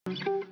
Good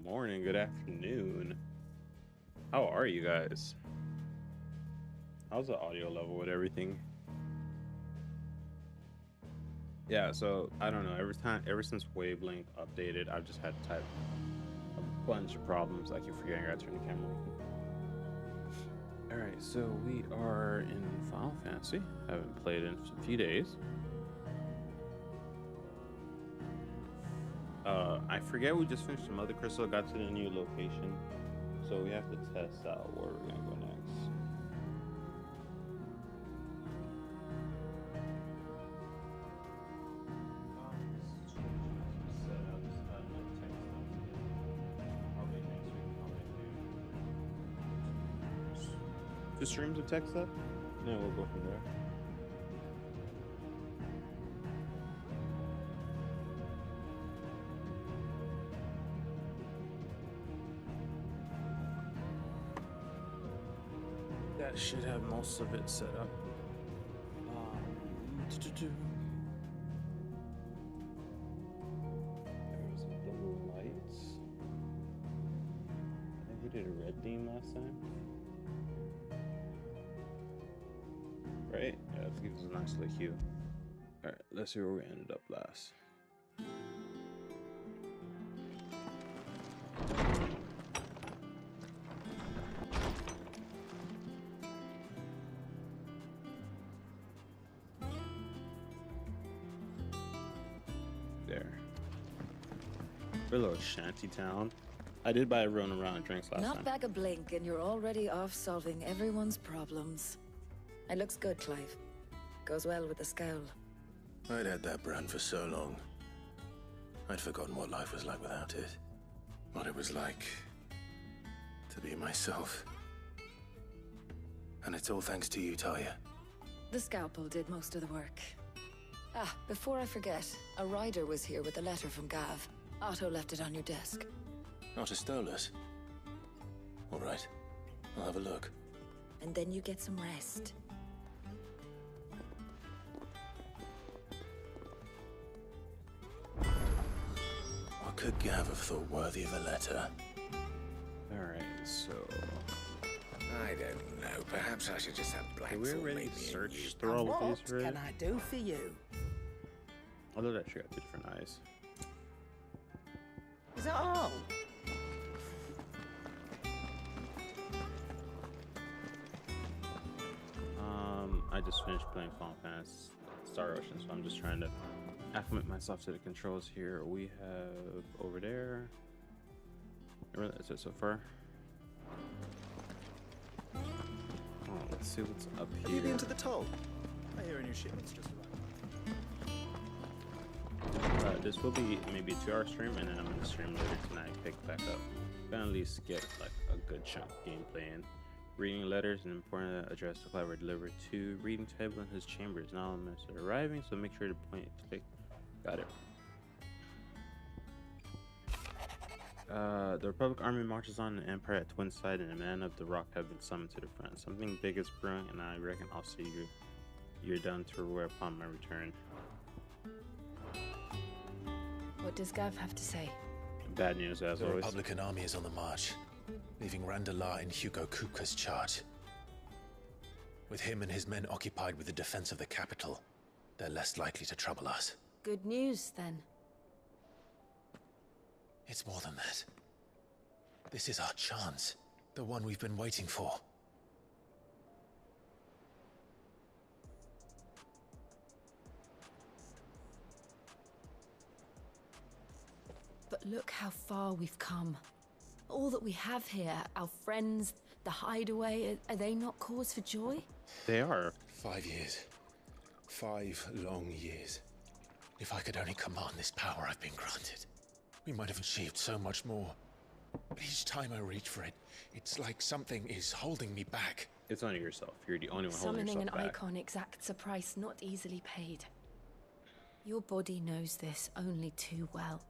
morning, good afternoon. How are you guys? How's the audio level with everything? Yeah, so I don't know. Ever since Wavelength updated, I've just had to type a bunch of problems. I keep forgetting I gotta turn the camera on. All right, so we are in Final Fantasy. I haven't played in a few days. I forget we just finished the Mother Crystal, got to the new location, so we have to test out where we're gonna go next. Just streams of text up? No, we'll go from there. That should have most of it set up. There's the lights. I think we did a red theme last time. Right? Yeah, that gives us a nice little hue. Alright, let's see where we ended up last. There. We're a little shanty town. I did buy everyone a round of drinks last Not time. back a blink, and you're already off solving everyone's problems. It looks good, Clive. Goes well with the scowl. I'd had that brand for so long. I'd forgotten what life was like without it. What it was like to be myself. And it's all thanks to you, Talia. The scalpel did most of the work. Ah, before I forget, a rider was here with a letter from Gav. Otto left it on your desk. Not a Stolas. All right, I'll have a look. And then you get some rest. What could Gav have thought worthy of a letter? Alright, so I don't know. Perhaps I should just have Black. are we ready to search through all of these What already? can I do for you? Although that actually got two different eyes. Is that all? I just finished playing Final Fantasy Star Ocean, so I'm just trying to acclimate myself to the controls here. We have over there. That's it so far. Oh, let's see what's up Have you here. been to the toll? I hear a new shipment's just arrived. This will be maybe a 2-hour stream, and then I'm gonna stream later tonight. Pick back up. Gonna at least get like a good chunk of gameplay in. Reading letters and important address to Clive were delivered to reading table in his chambers. Now I'm arriving, so make sure to point click. Got it. The Republic Army marches on the Empire at Twin Side, and a man of the Rock have been summoned to the front. Something big is brewing, and I reckon I'll see you. You're done to where upon my return. What does Gav have to say? Bad news as The always. Republican army is on the march, leaving Randalar in Hugo Kupka's charge. With him and his men occupied with the defense of the capital, they're less likely to trouble us. Good news, then. It's more than that. This is our chance, the one we've been waiting for. But look how far we've come. All that we have here, our friends, the hideaway, are they not cause for joy? They are. 5 years. 5 long years. If I could only command this power I've been granted, we might have achieved so much more. But each time I reach for it, it's like something is holding me back. It's only yourself. You're the only one holding Summoning an yourself back. icon exacts a price not easily paid. Your body knows this only too well.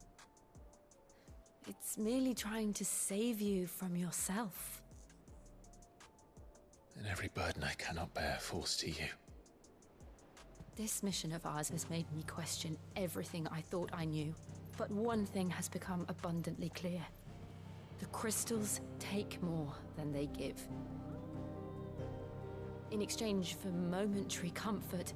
It's merely trying to save you from yourself. And every burden I cannot bear falls to you. This mission of ours has made me question everything I thought I knew. But one thing has become abundantly clear. The crystals take more than they give. In exchange for momentary comfort,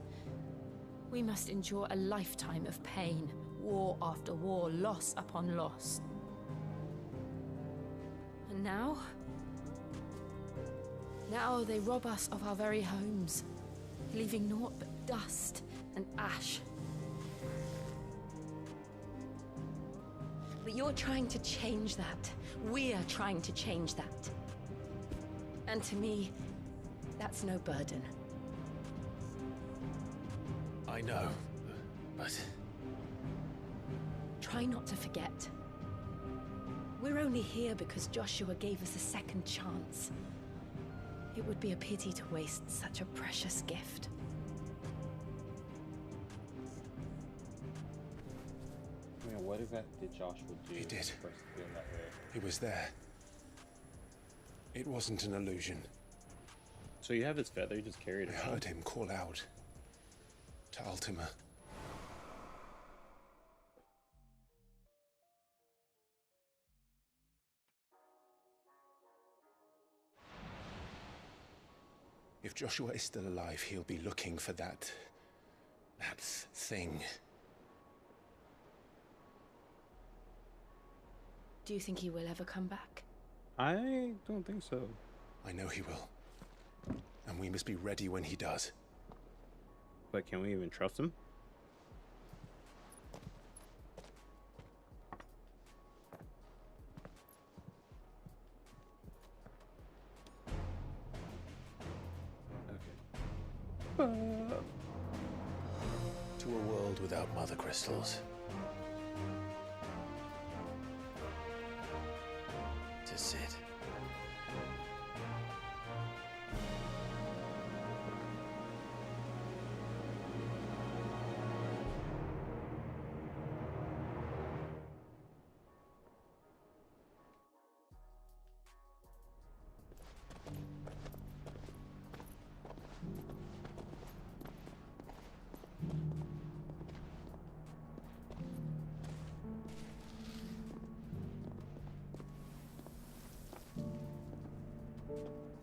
we must endure a lifetime of pain, war after war, loss upon loss. And now? Now they rob us of our very homes, leaving naught but dust and ash. But you're trying to change that. We are trying to change that. And to me, that's no burden. I know, but Try not to forget. We're only here because Joshua gave us a second chance. It would be a pity to waste such a precious gift. I mean, what exactly did Joshua do? He did. For us to feel that way? he was there. It wasn't an illusion. So you have his feather, you just carried I it. heard him call out to Ultima. If Joshua is still alive, he'll be looking for that thing. Do you think he will ever come back? I don't think so. I know he will. And we must be ready when he does. But can we even trust him? To a world without mother crystals. To sit.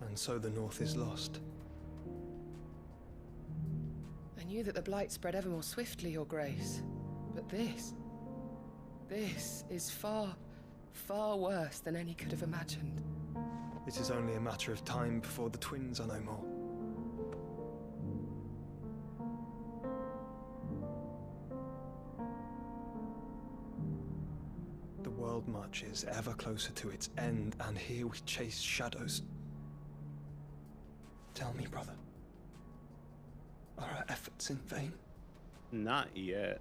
And so the North is lost. I knew that the blight spread ever more swiftly, Your Grace. But this is far, far worse than any could have imagined. It is only a matter of time before the twins are no more. The world marches ever closer to its end, and here we chase shadows. Tell me, brother, are our efforts in vain? Not yet.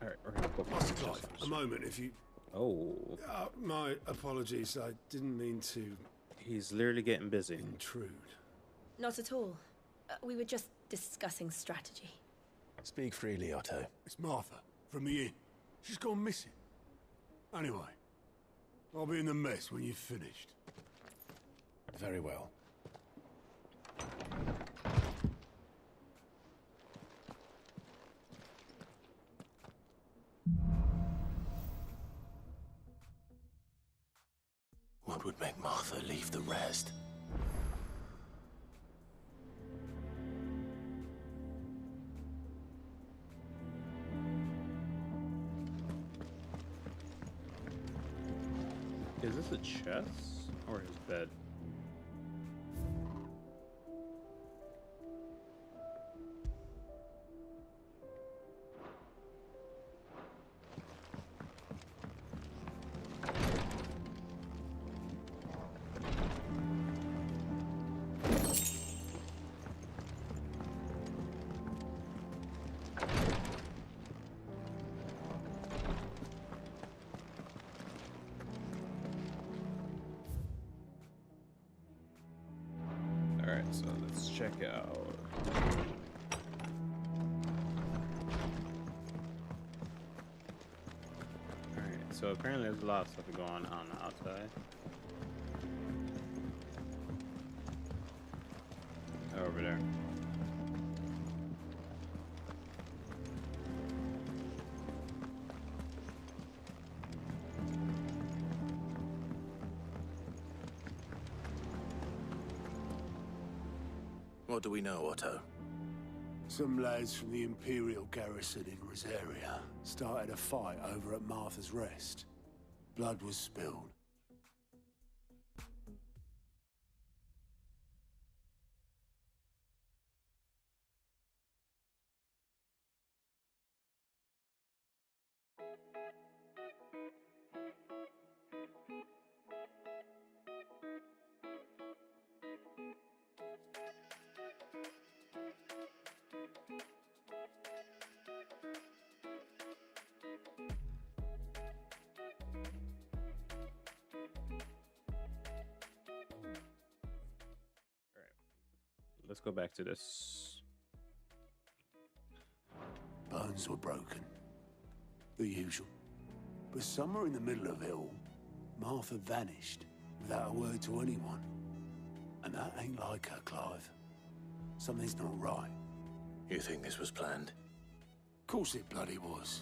All right, we're gonna go Master Clive, a moment, if you... Oh, my apologies, I didn't mean to he's literally getting busy. intrude. Not at all. We were just discussing strategy. Speak freely, Otto. It's Martha, from the inn. She's gone missing. Anyway, I'll be in the mess when you've finished. Very well. What would make Martha leave the rest? Is this a chest or his bed? Alright, so let's check out. Alright, so apparently there's a lot of stuff going on outside. Over there. What do we know, Otto? Some lads from the Imperial garrison in Rosaria started a fight over at Martha's Rest. Blood was spilled. Let's go back to this. Bones were broken. The usual. But somewhere in the middle of it all, Martha vanished without a word to anyone. And that ain't like her, Clive. Something's not right. You think this was planned? Course it bloody was.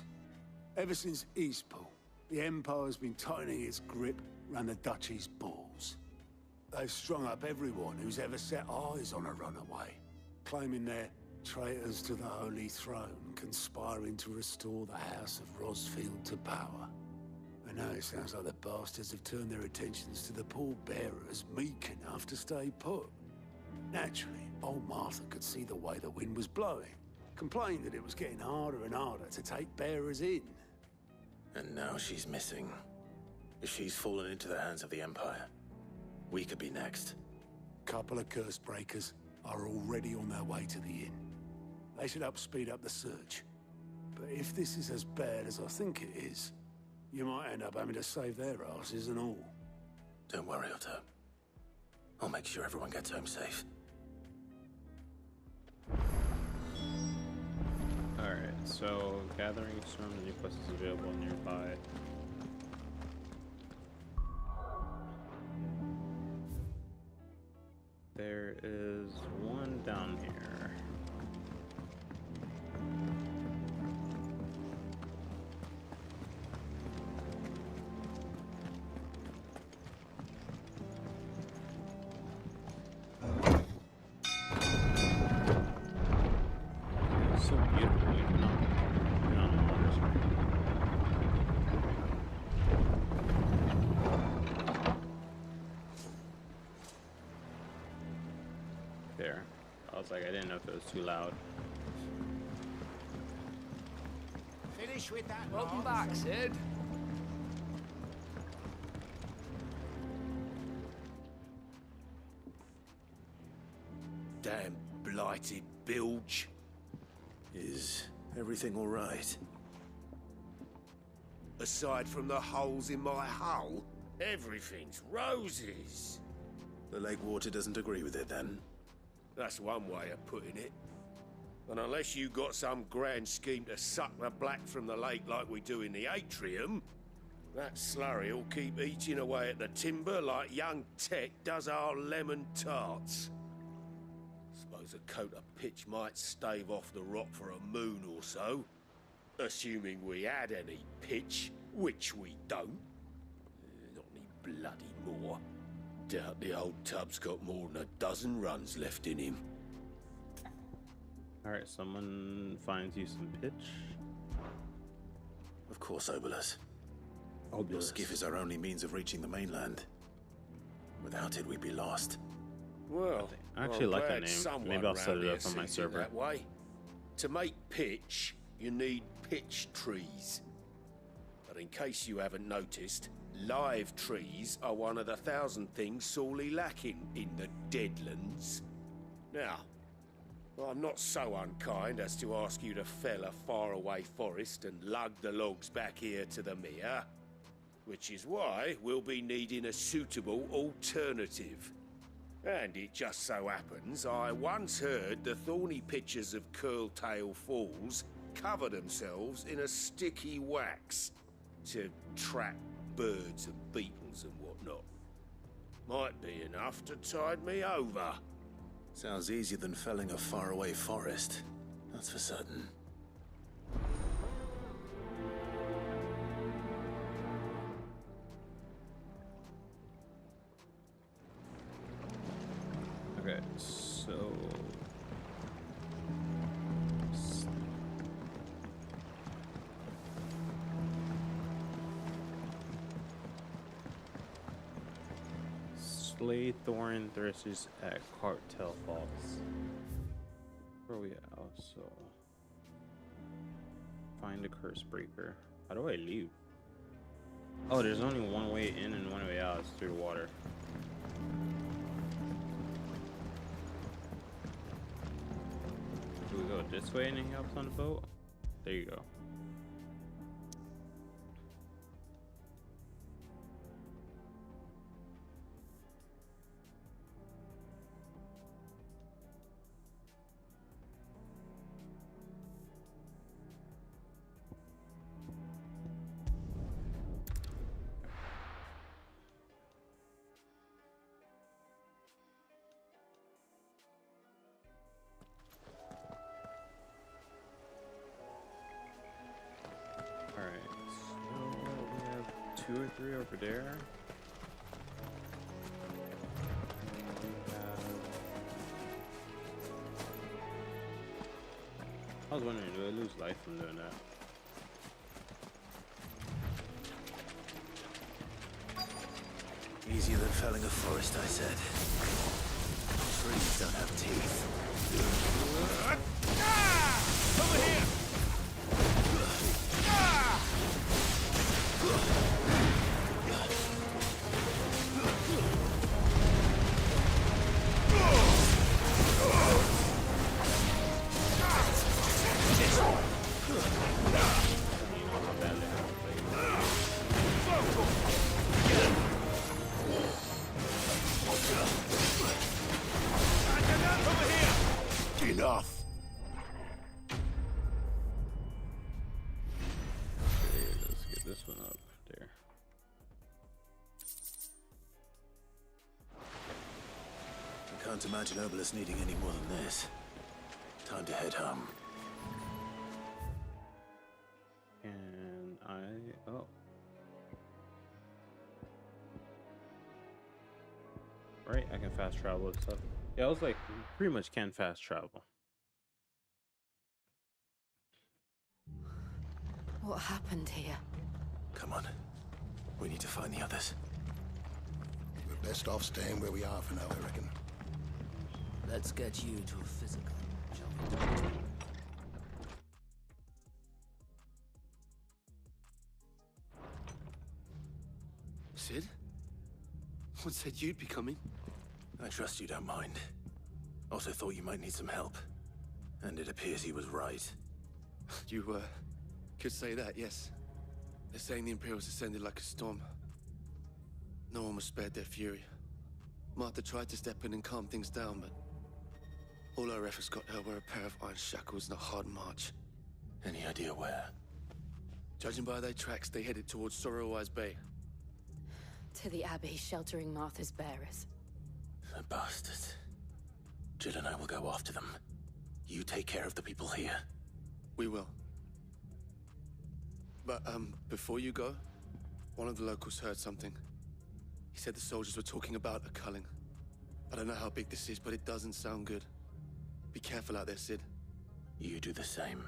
Ever since Eastpool, the Empire's been tightening its grip round the Duchy's balls. They've strung up everyone who's ever set eyes on a runaway, claiming they're traitors to the Holy Throne, conspiring to restore the House of Rosfield to power. And now it sounds like the bastards have turned their attentions to the pallbearers meek enough to stay put. Naturally, old Martha could see the way the wind was blowing. Complained that it was getting harder and harder to take bearers in. And now she's missing. If she's fallen into the hands of the Empire, we could be next. Couple of curse breakers are already on their way to the inn. They should help speed up the search. But if this is as bad as I think it is, you might end up having to save their asses and all. Don't worry, Otto. I'll make sure everyone gets home safe. Alright, so gathering storm, the new quest is available nearby. There is one down here. So beautiful, you cannot understand. There. I was like, I didn't know if it was too loud. Finish with that. Welcome back, Sid. Damn blighted bilge. Is everything all right? Aside from the holes in my hull, everything's roses. The lake water doesn't agree with it, then? That's one way of putting it. And unless you got some grand scheme to suck the black from the lake like we do in the atrium, that slurry'll keep eating away at the timber like young Tech does our lemon tarts. Suppose a coat of pitch might stave off the rot for a moon or so, assuming we had any pitch, which we don't. Not any bloody more. Doubt the old tub's got more than a dozen runs left in him. Alright, someone finds you some pitch. Of course, Obolus. Your skiff is our only means of reaching the mainland. Without it, we'd be lost. Well, I actually I'm like that glad name. someone Maybe I'll set round it here up on my sees it server. that way. To make pitch, you need pitch trees. But in case you haven't noticed, live trees are one of the 1,000 things sorely lacking in the Deadlands. Now, I'm not so unkind as to ask you to fell a faraway forest and lug the logs back here to the mere, which is why we'll be needing a suitable alternative. And it just so happens I once heard the thorny pitchers of Curltail Falls cover themselves in a sticky wax to trap birds and beetles and whatnot. Might be enough to tide me over. Sounds easier than felling a faraway forest. That's for certain. Okay, so Slay Thorn Threshers at Cartel Falls. Where are we at? Oh, so find a curse breaker. How do I leave? Oh, there's only one way in and one way out. It's through water. Do we go this way and he helps on the boat? There you go. Two or three over there. I was wondering, do I lose life from doing that? Easier than felling a forest, I said. Trees don't have teeth. enough. Okay, let's get this one up there. I can't imagine Obelisk needing any more than this. Time to head home. And oh. Right, I can fast travel and stuff. Yeah, I was like, pretty much can fast travel. What happened here? Come on. We need to find the others. We're best off staying where we are for now, I reckon. Let's get you to a physical, shall we? Sid? What said you'd be coming? I trust you don't mind. Also thought you might need some help. And it appears he was right. You, could say that, yes. They're saying the Imperials descended like a storm. No one was spared their fury. Martha tried to step in and calm things down, but all our efforts got her were a pair of iron shackles and a hard march. Any idea where? Judging by their tracks, they headed towards Sorrowwise Bay. To the Abbey sheltering Martha's bearers. The bastards. Jill and I will go after them. You take care of the people here. We will. But, before you go, one of the locals heard something. He said the soldiers were talking about a culling. I don't know how big this is, but it doesn't sound good. Be careful out there, Sid. You do the same.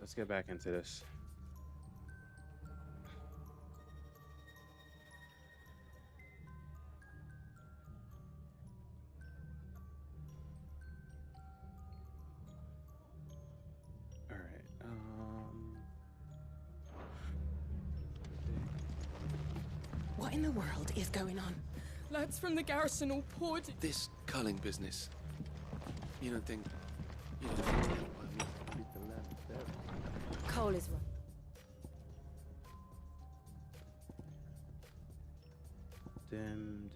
let's get back into this. All right. What in the world is going on? Lads from the garrison all poured. This culling business. You don't think the Empire means to treat the land fair? Cole is right. Dim,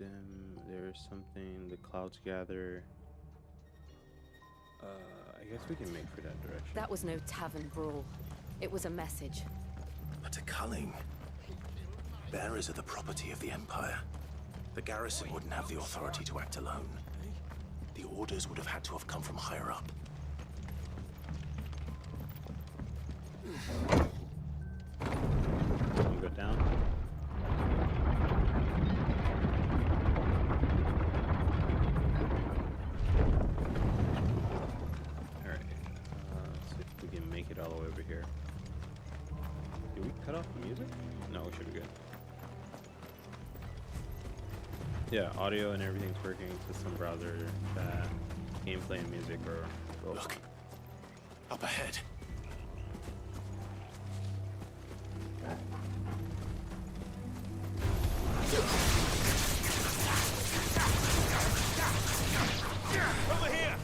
there's something, the clouds gather. I guess we can make for that direction. That was no tavern brawl. It was a message. But a culling. Bearers are the property of the Empire. The garrison wouldn't have the authority to act alone. The orders would have had to have come from higher up. Can we go down? Alright. Let's see if we can make it all the way over here. Did we cut off the music? No, we should be good. Yeah, audio and everything's working. System browser, chat, gameplay and music are both. Look. Up ahead. Over here!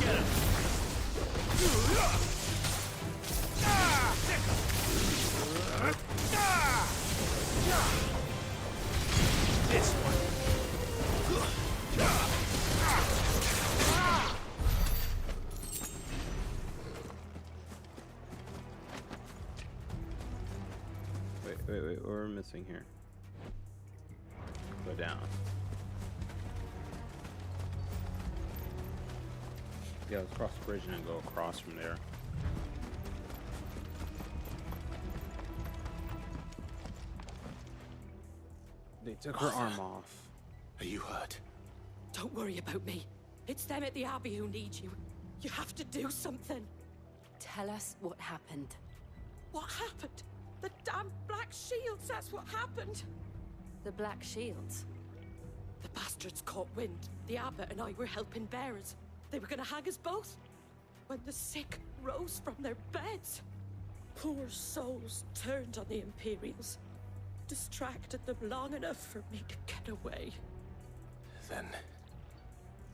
Get him! This one. Wait, what are we missing here? Go down. Yeah, let's cross the bridge and then go across from there. They took her arm off. Are you hurt? Don't worry about me. It's them at the Abbey who need you. You have to do something. Tell us what happened. What happened? The damn Black Shields, that's what happened. The Black Shields? The bastards caught wind. The abbot and I were helping bearers. They were gonna hang us both. When the sick rose from their beds. Poor souls turned on the Imperials. Distracted them long enough for me to get away. Then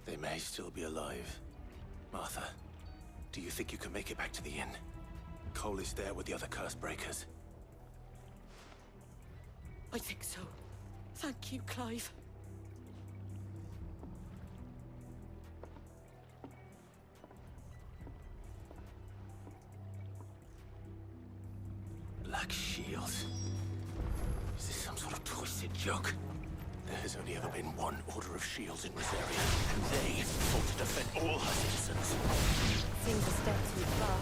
they may still be alive. Martha, do you think you can make it back to the inn? Cole is there with the other curse breakers. I think so. Thank you, Clive. Black Shields. Is this some sort of twisted joke? There has only ever been one Order of Shields in Rosaria, and they fought to defend all her citizens. Seems a step too far,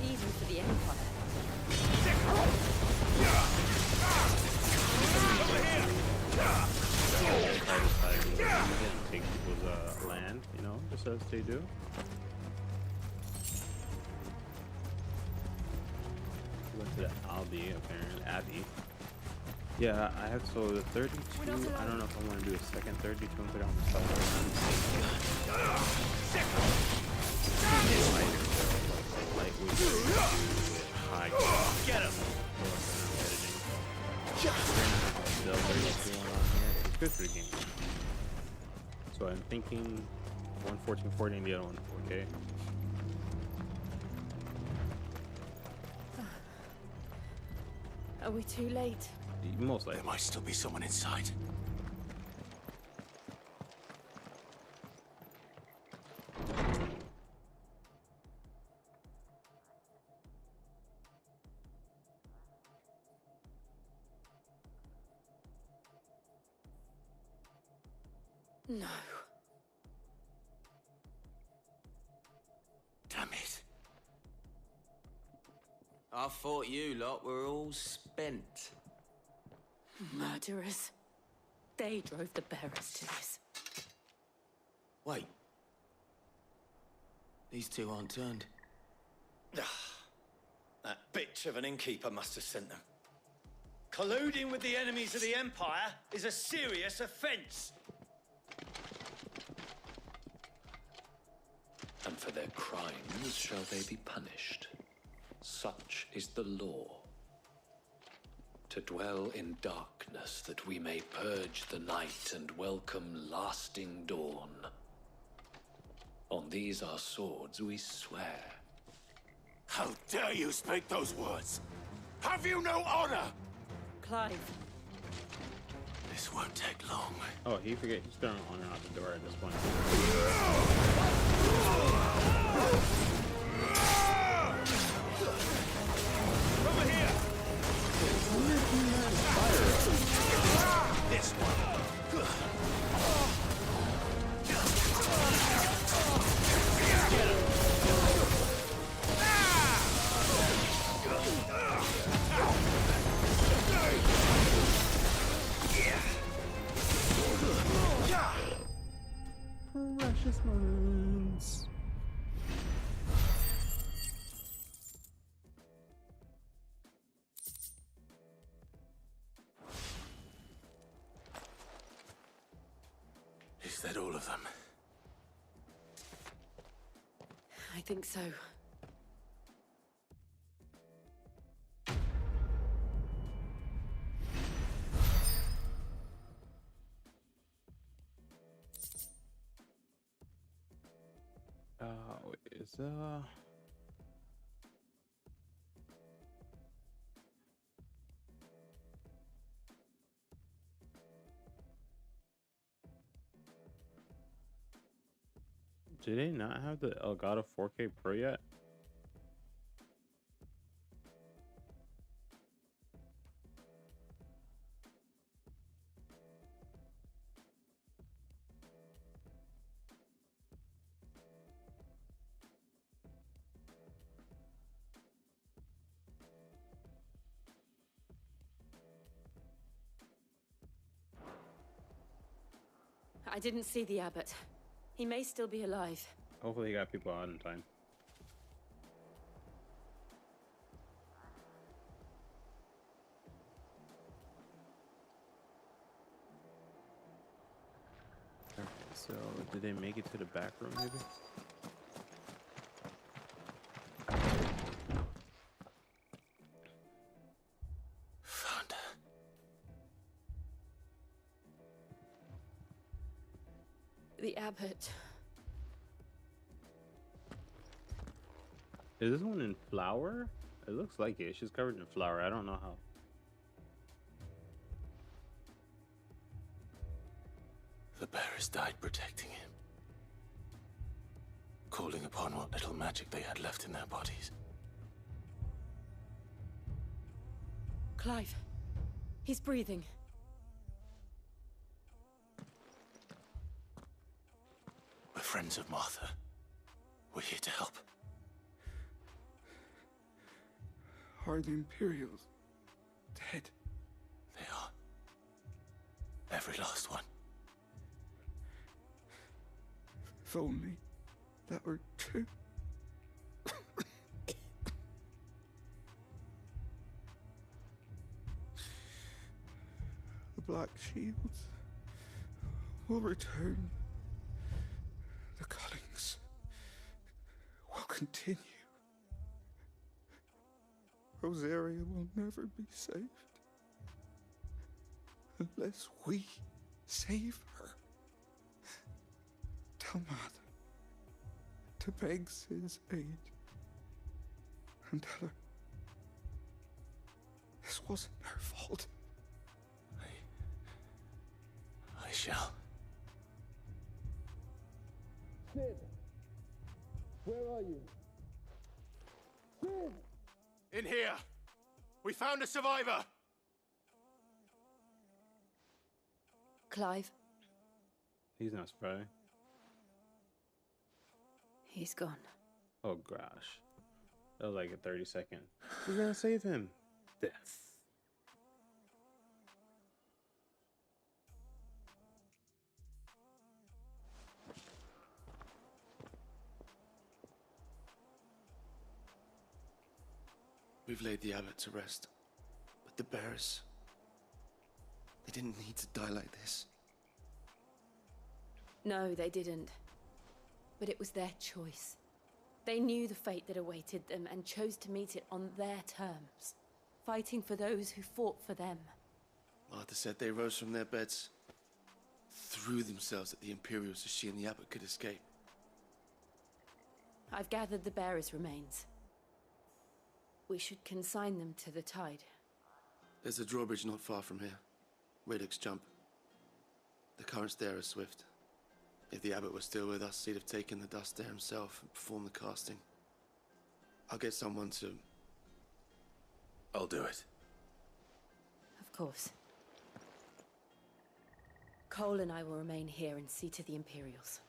even for the Empire. Take people's land, you know, just as they do. Went to the Abbey. Yeah, I have so the 32. I don't know if I want to do a second 32 and put it on the side. High. Get him. It's good for the game. So I'm thinking 11440 and the other one 4K. Are we too late? Most likely. There might still be someone inside. No. Damn it. I thought you lot were all spent. Murderers. They drove the bearers to this. Wait. These two aren't turned. That bitch of an innkeeper must have sent them. Colluding with the enemies of the Empire is a serious offense. And for their crimes shall they be punished. Such is the law. To dwell in darkness that we may purge the night and welcome lasting dawn. On these our swords we swear. How dare you speak those words? Have you no honor? Clive. This won't take long. Oh, he's throwing honor out the door at this point. Over here! This one. Precious moments. Is that all of them? I think so. Is do they not have the Elgato 4K Pro yet? I didn't see the abbot. He may still be alive. Hopefully he got people out in time. Okay, so did they make it to the back room maybe? Found her. The abbot. Is this one in flour? It looks like it. She's covered in flour. I don't know how. The bearers died protecting him, calling upon what little magic they had left in their bodies. Clive. He's breathing. We're friends of Martha. We're here to help. Are the Imperials dead? They are. Every last one. If only that were true. The Black Shields will return. The cuttings will continue. Rosaria will never be saved unless we save her. Tell Mother to beg Cid's aid and tell her this wasn't her fault. I shall. Cid, where are you? Cid! In here! We found a survivor! Clive. He's not surviving. He's gone. Oh gosh. That was like a 30-second. We're gonna save him. Death. We've laid the abbot to rest. But the bearers, they didn't need to die like this. No, they didn't. But it was their choice. They knew the fate that awaited them and chose to meet it on their terms, fighting for those who fought for them. Martha said they rose from their beds, threw themselves at the Imperials so she and the abbot could escape. I've gathered the bearers' remains. We should consign them to the tide. There's a drawbridge not far from here. Radix jump. The currents there are swift. If the abbot was still with us, he'd have taken the dust there himself and performed the casting. I'll get someone to... I'll do it. Of course. Cole and I will remain here and see to the Imperials.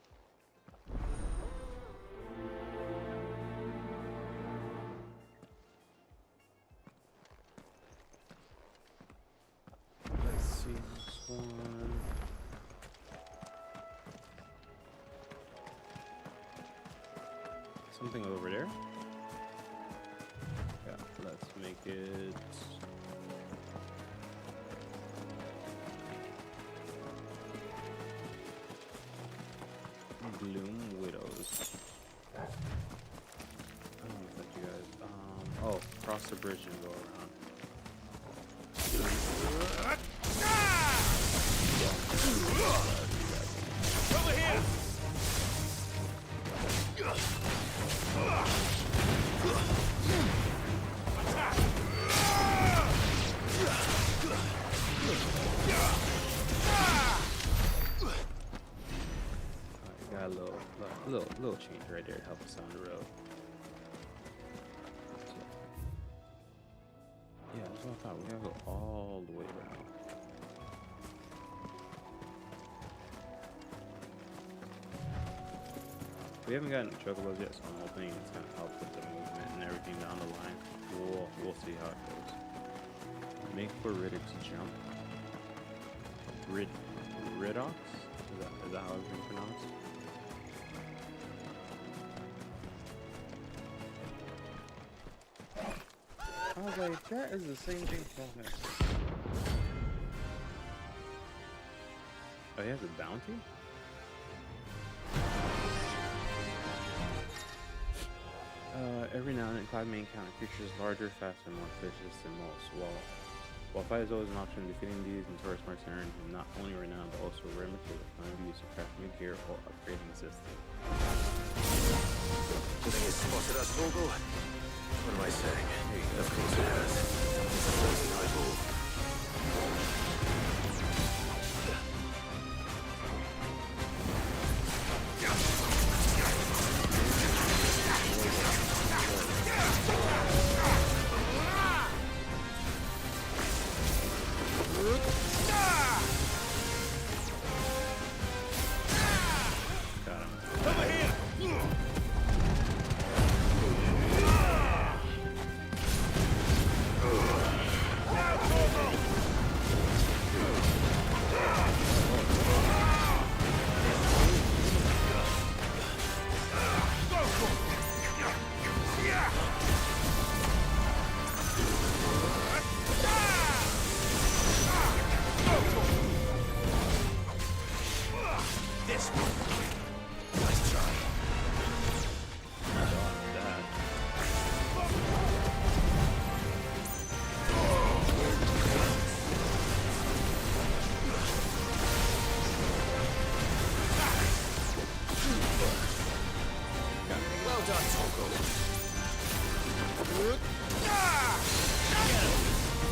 Let's see this one. Something over there? Yeah, let's make it... Gloom Widows. I don't know if that you guys... oh, cross the bridge and go around. Over here! Got a little change right there to help us on the road. Yeah, that's what I thought. We gotta go all the way around. We haven't gotten chocobos yet, so I'm hoping it's gonna help with the movement and everything down the line. We'll see how it goes. Make for Riddick's jump. Riddox? Is that how it's been pronounced? I was like, that is the same thing for me. Oh, he has a bounty? Every now and then, Cloud may encounter creatures larger, faster, and more vicious than most. While fight is always an option, defeating these and tourist marks earn him not only renown, but also rare material for use to craft new gear or upgrading system. Do you think it's spotted us, Torgal? What am I saying? Of course it has. It's a floating eyeball.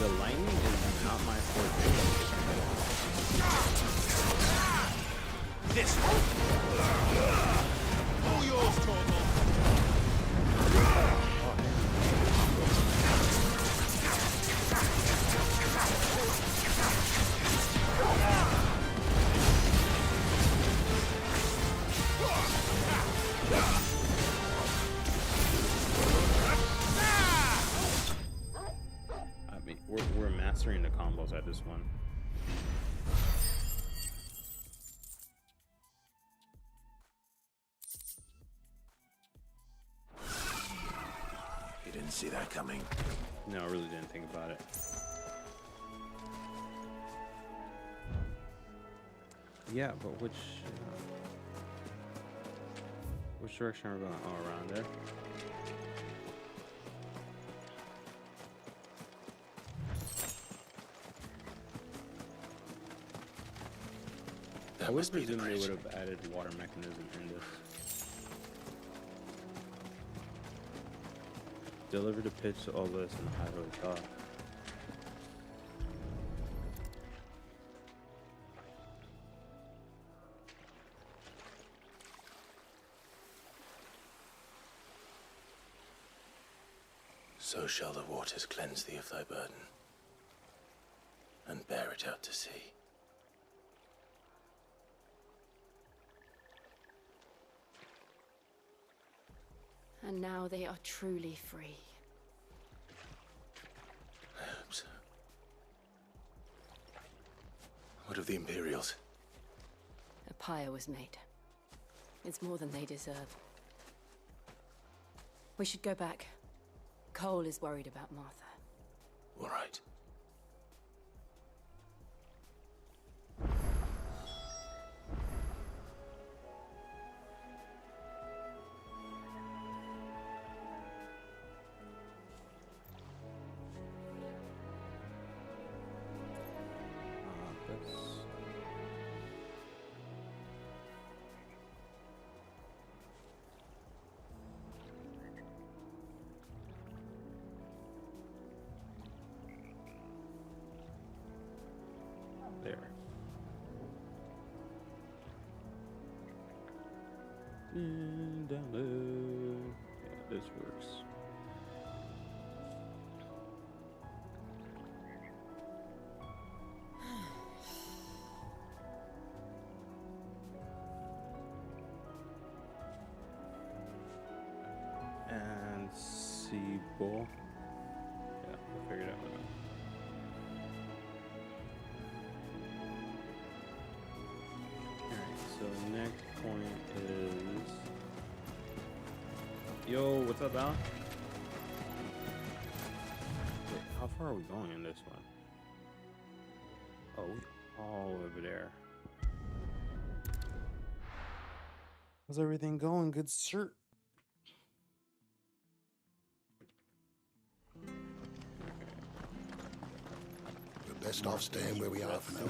The lightning is not my forte. This one. All yours, Torgal. I mean, we're mastering the combos at this one. Hidden didn't see that coming. No, I really didn't think about it. Yeah, but which direction are we going? Oh, around there. I would presume they would have added water mechanism in this. Deliver the pitch to all this and hide over the top. So shall the waters cleanse thee of thy burden, and bear it out to sea. And now they are truly free. I hope so. What of the Imperials? A pyre was made. It's more than they deserve. We should go back. Cole is worried about Martha. All right. There. And down low. Yeah, this works. And Seabull. Yeah, I figured it out. So next point is... Yo, what's up, Al? Wait, how far are we going in this one? Oh, we all over there. How's everything going? Good sir. We're best off staying where we are for now.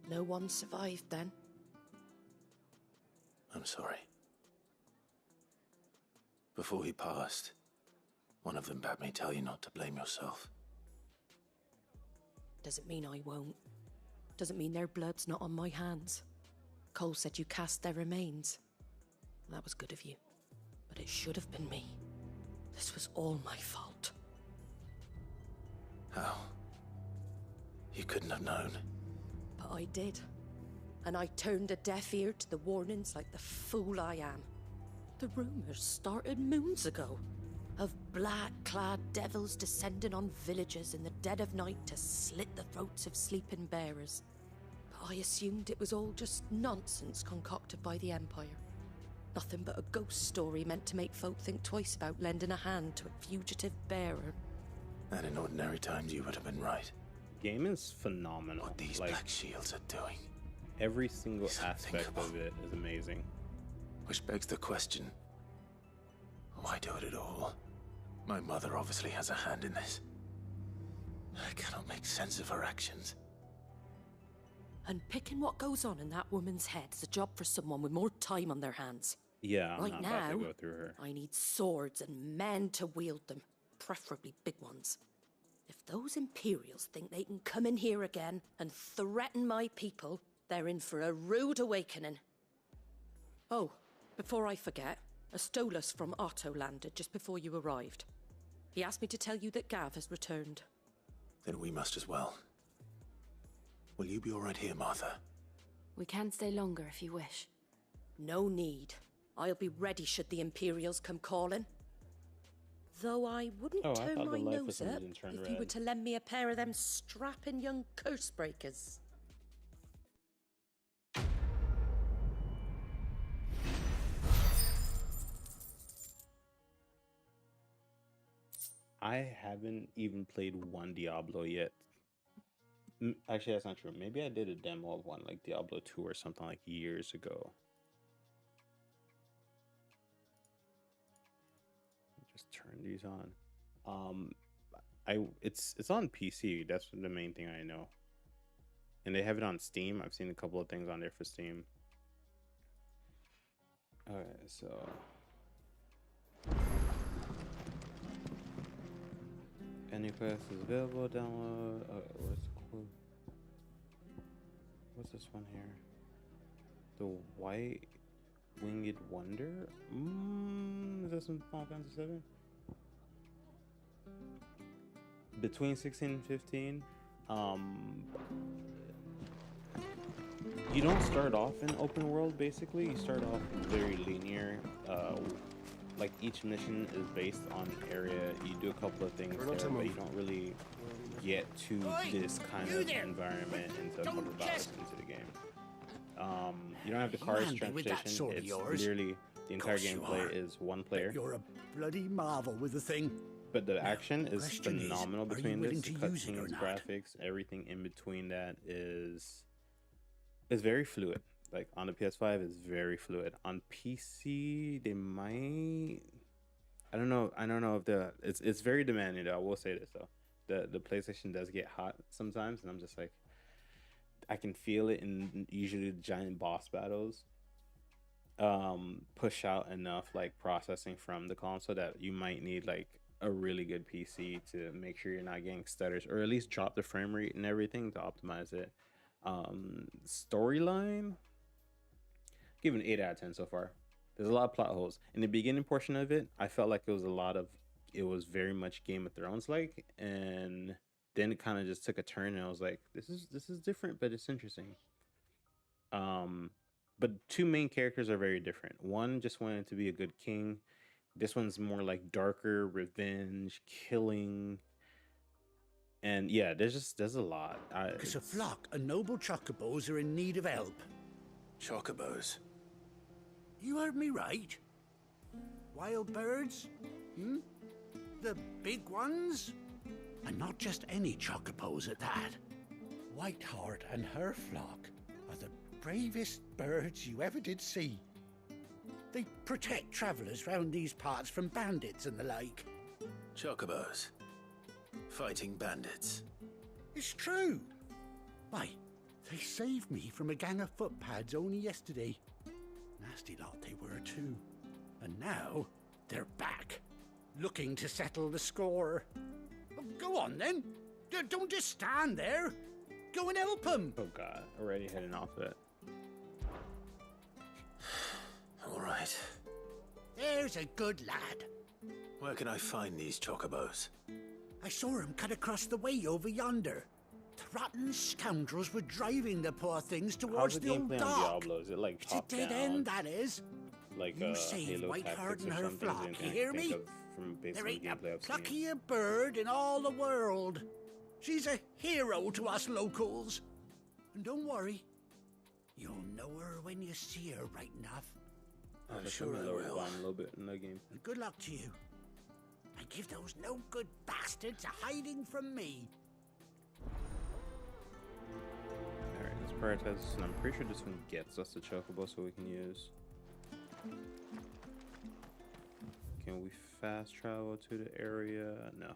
No one survived then? I'm sorry. Before he passed, one of them bade me tell you not to blame yourself. Doesn't mean I won't. Doesn't mean their blood's not on my hands. Cole said you cast their remains. That was good of you. But it should have been me. This was all my fault. How? You couldn't have known. But I did. And I turned a deaf ear to the warnings like the fool I am. The rumors started moons ago. Of black-clad devils descending on villages in the dead of night to slit the throats of sleeping bearers. But I assumed it was all just nonsense concocted by the Empire. Nothing but a ghost story meant to make folk think twice about lending a hand to a fugitive bearer. And in ordinary times you would have been right. Game is phenomenal. What these black shields are doing. Every single aspect of it is amazing. Which begs the question, why do it at all? My mother obviously has a hand in this. I cannot make sense of her actions. And picking what goes on in that woman's head is a job for someone with more time on their hands. Yeah, I'm right not now, about to go through her. I need swords and men to wield them, preferably big ones. If those Imperials think they can come in here again and threaten my people, they're in for a rude awakening. Oh, before I forget, a Stolas from Otto landed just before you arrived. He asked me to tell you that Gav has returned. Then we must as well. Will you be all right here, Martha? We can stay longer if you wish. No need. I'll be ready should the Imperials come calling. Though I wouldn't turn my nose up if you were to lend me a pair of them strapping young curse breakers. I haven't even played one Diablo yet. Actually, that's not true. Maybe I did a demo of one, like Diablo 2 or something, like years ago. Just turn these on. It's on PC. That's the main thing I know. And they have it on Steam. I've seen a couple of things on there for Steam. Okay, so any quest is available. Download. What's this one here? The White Winged Wonder. Is this from Final Fantasy VII? Between 16 and 15. You don't start off in open world. Basically, you start off very linear. Like each mission is based on area. You do a couple of things there, but you don't really get to this kind of environment until a couple of hours into the game. You don't have the cars transportation. It's literally the entire gameplay is one player. You're a bloody marvel with the thing. But the action is phenomenal between this. The cutscenes, graphics, everything in between that is very fluid. Like on the PS5 is very fluid. On PC, they might. I don't know if it's very demanding though. I will say this though. The PlayStation does get hot sometimes, and I'm just like, I can feel it in usually the giant boss battles. Push out enough like processing from the console that you might need like a really good PC to make sure you're not getting stutters, or at least drop the frame rate and everything to optimize it. Storyline, give an 8 out of 10 so far. There's a lot of plot holes in the beginning portion of it. I felt like it was very much Game of Thrones like, and then it kind of just took a turn, and I was like, this is different, but it's interesting. But two main characters are very different. One just wanted to be a good king. This one's more like darker, revenge, killing. And yeah, there's a lot. Because a flock of noble chocobos are in need of help. Chocobos? You heard me right. Wild birds? The big ones? And not just any chocobos at that. Whiteheart and her flock are the bravest birds you ever did see. They protect travellers round these parts from bandits and the like. Chocobos? Fighting bandits? It's true. Why, they saved me from a gang of footpads only yesterday. Nasty lot they were too. And now they're back, looking to settle the score. Go on then. Don't just stand there. Go and help them. Oh God, already heading off it. All right. There's a good lad. Where can I find these chocobos? I saw him cut across the way over yonder. The rotten scoundrels were driving the poor things towards the old dock. How's the gameplay on Diablo? Is it like top It's a dead down? end, that is. Like you saved Halo Whiteheart Tactics and or her something? flock, Anything you I hear can think me? of from based There on ain't the a gameplay I've seen. pluckier bird in all the world. She's a hero to us locals. And don't worry, you'll know her when you see her right enough. I'm sure I will. A little bit in the game. And good luck to you. And give those no-good bastards a hiding from me. Alright, let's prioritize this, and I'm pretty sure this one gets us the chocobo so we can use. Can we fast travel to the area? No.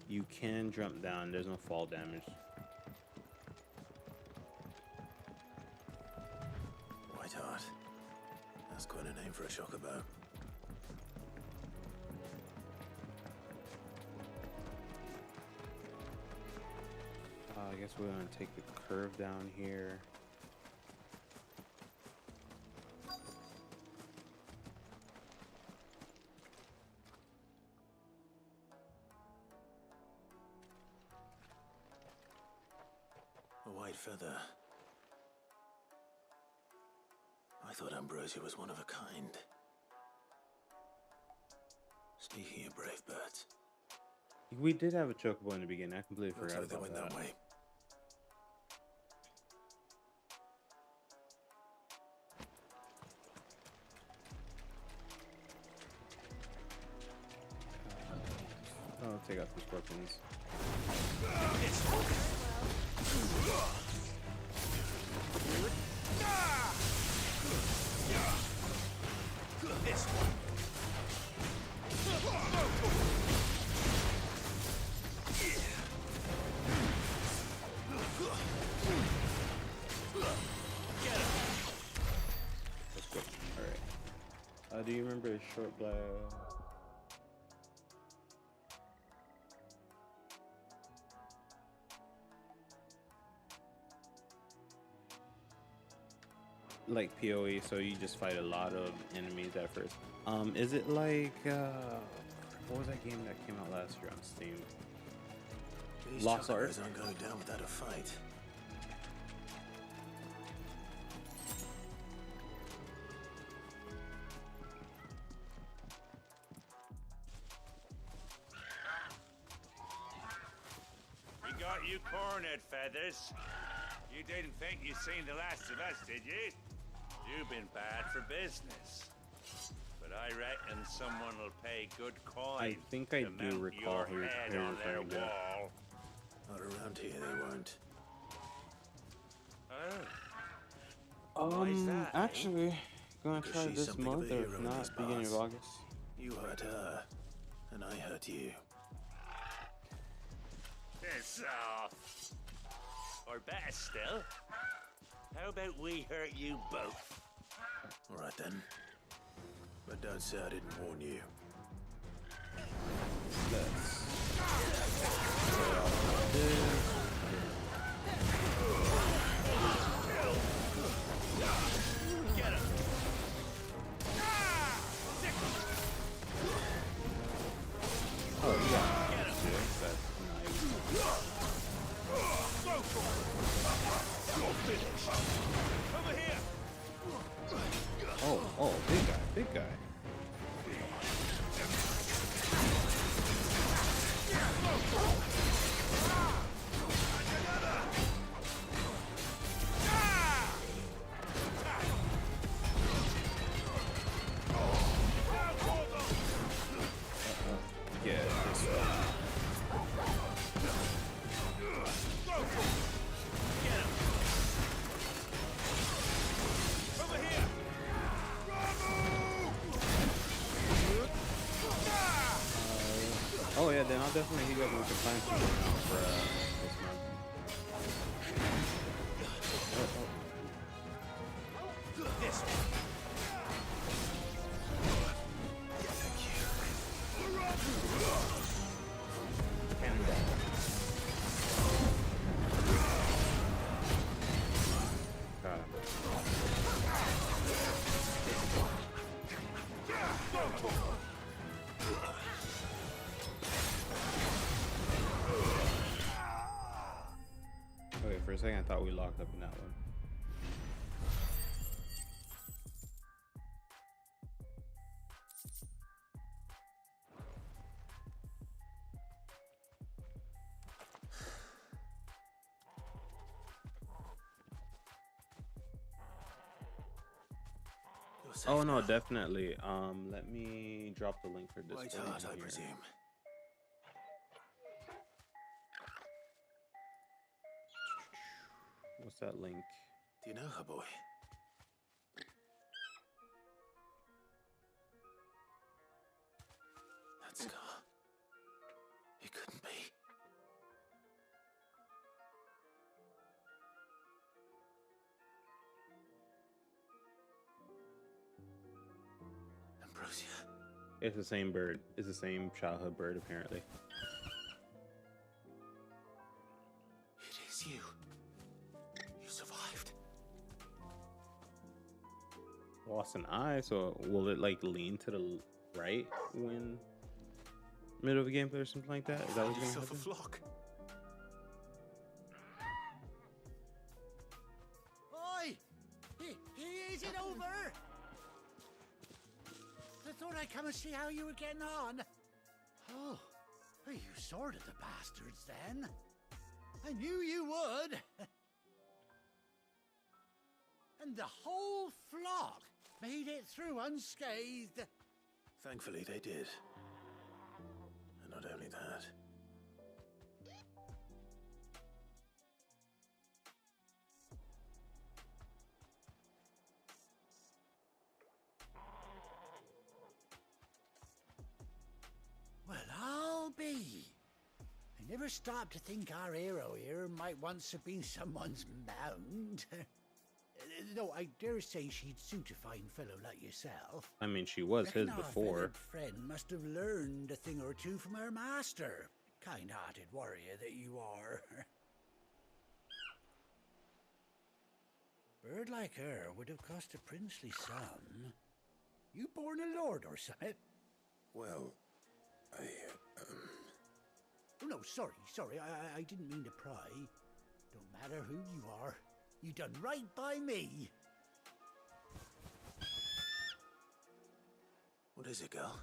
You can jump down, there's no fall damage. Whiteheart. That's quite a name for a chocobo. I guess we're gonna take the curve down here. A white feather. I thought Ambrosia was one of a kind. Speaking of brave birds. We did have a chocobo in the beginning. I completely Looks forgot like they about went that. that way. take out some scorpions. This one. Let's go. Alright. Do you remember a short blast? Like PoE, so you just fight a lot of enemies at first. Is it like what was that game that came out last year on Steam? These Lost Ark? chocobos aren't going down without a fight. We got you cornered, Feathers. You didn't think you'd seen the last of us, did you? You've been bad for business. But I reckon someone will pay good coin. I think I to do mount recall your who you're head on their referring to. wall. Not around here, they weren't. Why is that, eh? Actually, gonna Because try she's this something of month a or hero if in not, these beginning of parts. August. You hurt her, and I hurt you. Piss off. Or better still, how about we hurt you both? All right then. But don't say I didn't warn you. Get him! Oh, yeah. Get him! That's nice. Go for it! You're finished! Over here! Oh, big guy, big guy. Yeah, this one. Over here! Oh yeah, then I'll definitely hit you up and we can find something out for this month. This one. Got him. Okay, for a second I thought we locked up in that one. You're safe Oh no, now. definitely. Let me drop the link for this. Wait one hard, I here. presume. What's that link? Do you know her, boy? That scar. It couldn't be. Ambrosia. It's the same bird. It's the same childhood bird, apparently. It is you. You survived. Lost an eye, so will it like lean to the right when middle of a gameplay or something like that? Is that what's gonna Yourself a happen? flock. Oi! Is it over? I thought I'd come and see how you were getting on. Oh, you sorted the bastards then. I knew you would. And the whole flock made it through unscathed. Thankfully, they did. And not Not only that. Well, I'll be. I never stopped to think our hero here might once have been someone's mount. Though I dare say she'd suit a fine fellow like yourself. I mean, she was his Reckon our before. feathered friend must have learned a thing or two from her master. Kind-hearted warrior that you are. Bird like her would have cost a princely sum. You born a lord or something? Well, Oh, no, sorry, I didn't mean to pry. Don't matter who you are. You done right by me. What is it, girl?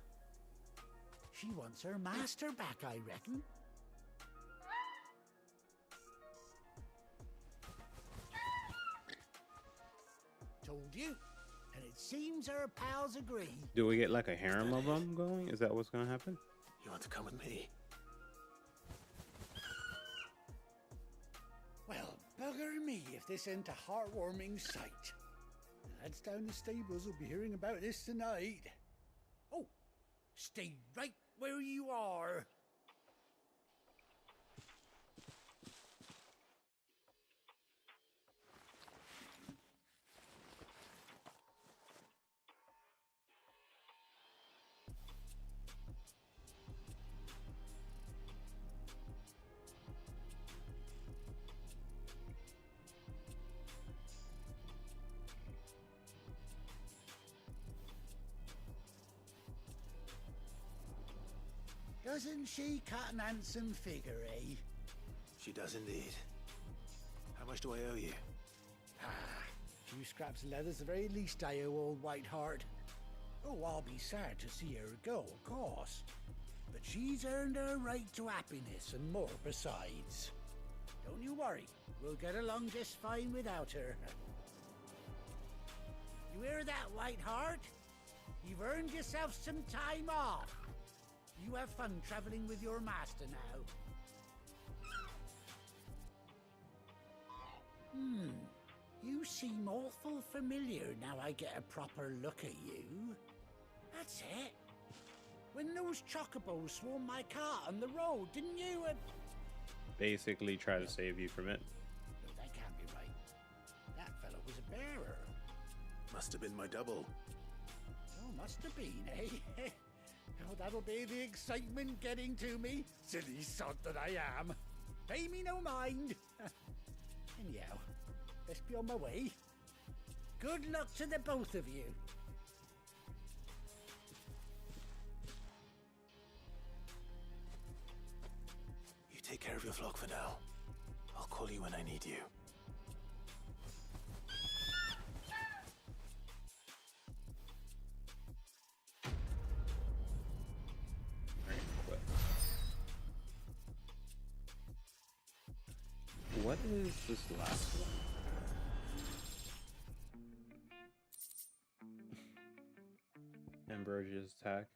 She wants her master back, I reckon. Told you. And it seems her pals agree. Do we get like a harem of them going? Is that what's gonna happen? You want to come with me? Well, bugger me if this ain't a heartwarming sight. The lads down the stables will be hearing about this tonight. Oh, stay right where you are. Doesn't she cut an handsome figure, eh? She does indeed. How much do I owe you? A few scraps of leather's the very least I owe old Whiteheart. Oh, I'll be sad to see her go, of course. But she's earned her right to happiness and more besides. Don't you worry, we'll get along just fine without her. You hear that, Whiteheart? You've earned yourself some time off. You have fun traveling with your master now. You seem awful familiar now I get a proper look at you. That's it. When those chocobos swarmed my cart on the road, didn't you? Basically try to save you from it. No, that can't be right. That fellow was a bearer. Must have been my double. Oh, must have been, eh? Oh, that'll be the excitement getting to me. Silly sod that I am. Pay me no mind. Anyhow, let's be on my way. Good luck to the both of you. You take care of your flock for now. I'll call you when I need you. What is this last one? Ambrosio's attack.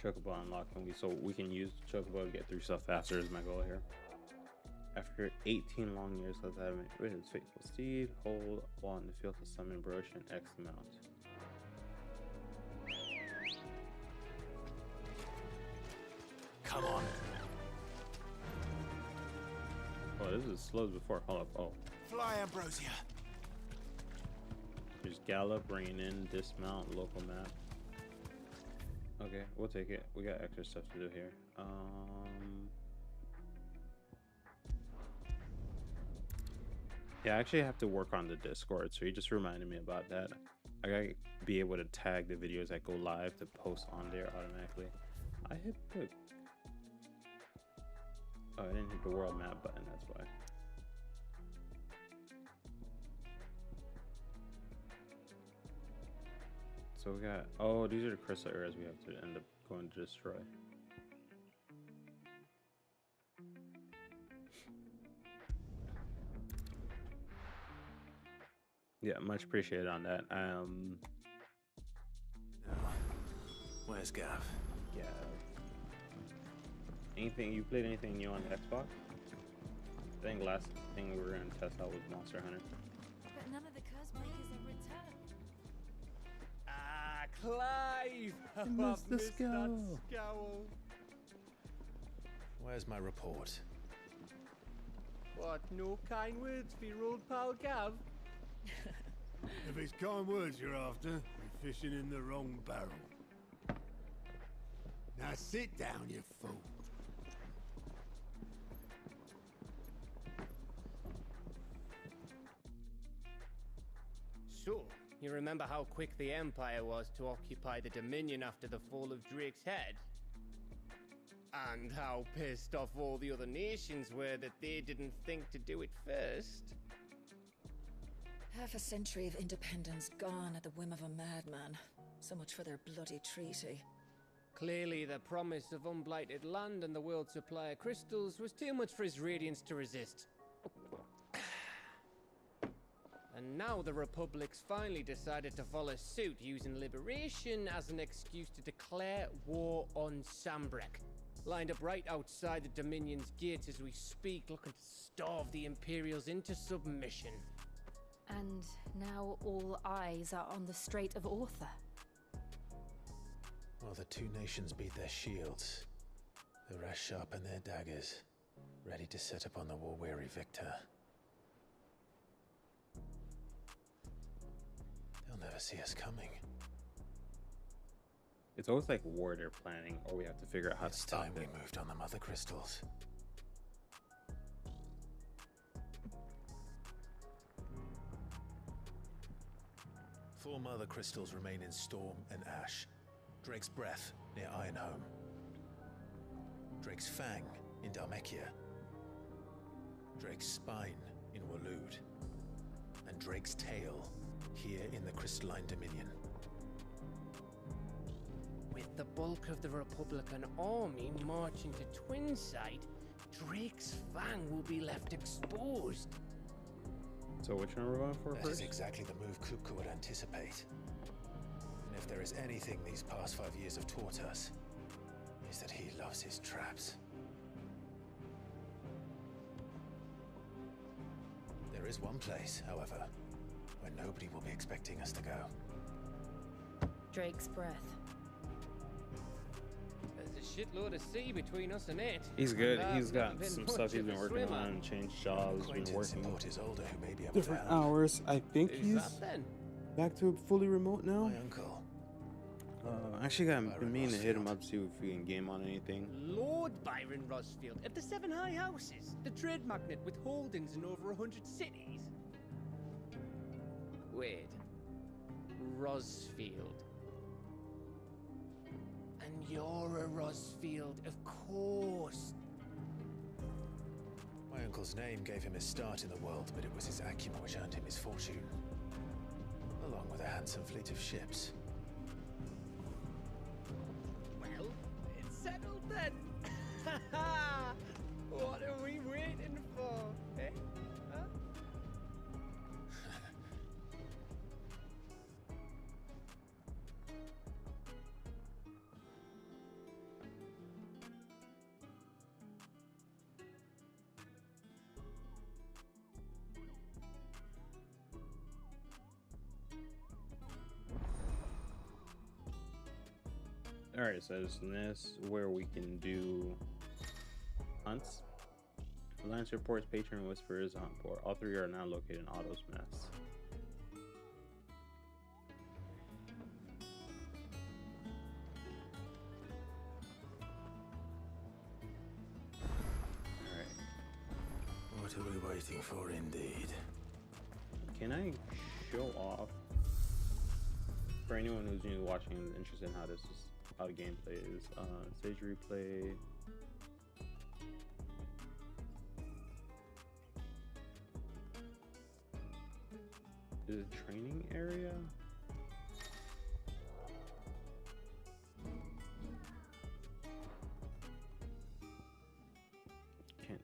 Chocobo unlocking. So we can use Chocobo to get through stuff faster is my goal here. After 18 long years of having rid of his faithful steed, hold while in the field to summon Ambrosia and X amount. Come on. Oh, this is slow as before. Hold up. Oh. Fly, Ambrosia. Just gallop, rein in, dismount, local map. Okay, we'll take it. We got extra stuff to do here. Yeah, I actually have to work on the Discord, so you just reminded me about that. I gotta be able to tag the videos that go live to post on there automatically. I hit the... Oh, I didn't hit the world map button, that's why. So we got... Oh, these are the crystal areas we have to end up going to destroy. Yeah, much appreciated on that. Where's Gav? Yeah. Anything you played anything new on the Xbox? I think last thing we were gonna test out was Monster Hunter. But none of the curse breakers have returned. Ah, Clive! I missed the scowl. Where's my report? What, no kind words for your old pal Gav? If it's kind words you're after, you're fishing in the wrong barrel. Now sit down, you fool. So, you remember how quick the Empire was to occupy the Dominion after the fall of Drake's head? And how pissed off all the other nations were that they didn't think to do it first? Half a century of independence gone at the whim of a madman. So much for their bloody treaty. Clearly, the promise of unblighted land and the world's supply of crystals was too much for his radiance to resist. And now the Republic's finally decided to follow suit, using liberation as an excuse to declare war on Sambrek. Lined up right outside the Dominion's gates as we speak, looking to starve the Imperials into submission. And now all eyes are on the Strait of Author. Well, the two nations beat their shields. The rest sharpen their daggers, ready to set upon the war-weary victor. They'll never see us coming. It's always like war they're planning, or we have to figure out how to stop It's time it. we moved on the mother crystals. Four mother crystals remain in Storm and Ash. Drake's Breath near Ironhome. Drake's Fang in Dhalmekia. Drake's Spine in Waloed. And Drake's Tail here in the Crystalline Dominion. With the bulk of the Republican army marching to Twinside, Drake's Fang will be left exposed. So which one are we going for That first? is exactly the move Kupka would anticipate. And if there is anything these past 5 years have taught us, is that he loves his traps. There is one place, however, where nobody will be expecting us to go. Drake's Breath. There's a shitload of sea between us and it. He's good. And He's I've got never been some much stuff he's of been a working swimmer. on, changed jobs, been Acquaintance in working. port is older who may be able Different to help. hours. I think Who's he's that then? back to fully remote now. My uncle. I actually been Byron meaning to hit him Rosfield. up, see if we can game on anything. Lord Byron Rosfield of the Seven High Houses, the trade magnate with holdings in over 100 cities. Wait, Rosfield. And you're a Rosfield, of course. My uncle's name gave him his start in the world, but it was his acumen which earned him his fortune. Along with a handsome fleet of ships. Well, it's settled then. What are we waiting for, eh? Huh? Alright, so this is where we can do hunts. Alliance reports, patron whispers, hunt port. All three are now located in Otto's mess. Alright. What are we waiting for, indeed? Can I show off for anyone who's new watching and interested in how this is, how the gameplay is? Stage replay. Is it training area? Can't.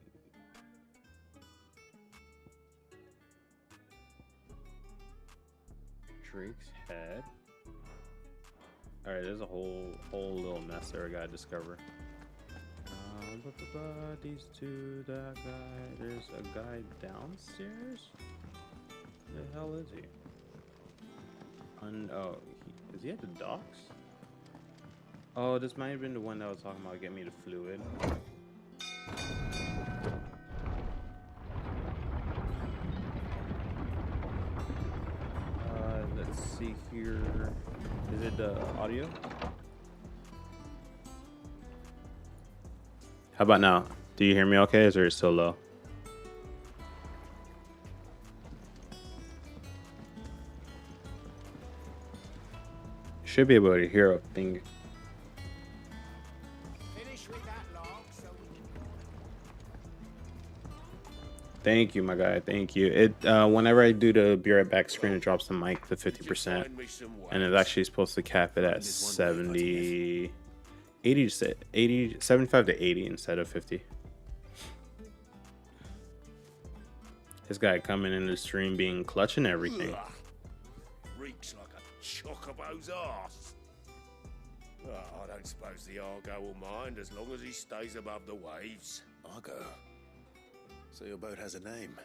Drake's head. All right, there's a whole little mess there I gotta discover. These two, that guy. There's a guy downstairs. The hell is he? Is he at the docks? Oh, this might have been the one that was talking about getting me the fluid. Let's see here. Is it the audio? How about now? Do you hear me okay, or is it still low? Should be able to hear a thing. Thank you, my guy. Thank you. It whenever I do the be right back screen, it drops the mic to 50%, and it's actually supposed to cap it at 70, 80 to 80, 75 to 80 instead of 50. This guy coming in the stream being clutch and everything. Reeks like a chocobo's arse. I don't suppose the Argo will mind as long as he stays above the waves. Argo? So your boat has a name?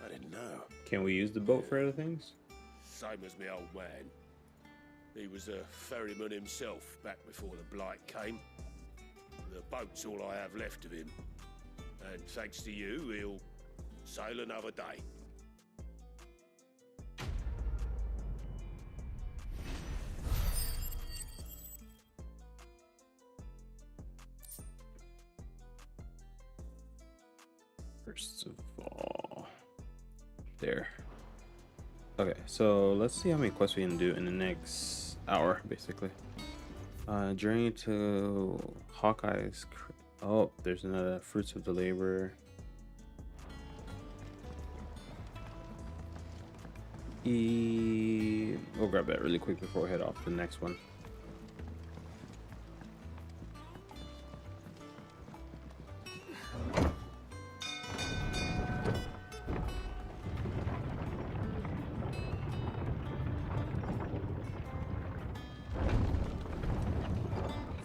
I didn't know. Can we use the boat for other things? Same as my old man. He was a ferryman himself back before the blight came. The boat's all I have left of him. And thanks to you, he'll sail another day. First of all, there. Okay, so let's see how many quests we can do in the next hour, basically. Journey to Hawkeye's. Oh, there's another Fruits of the Labor. We'll grab that really quick before we head off to the next one.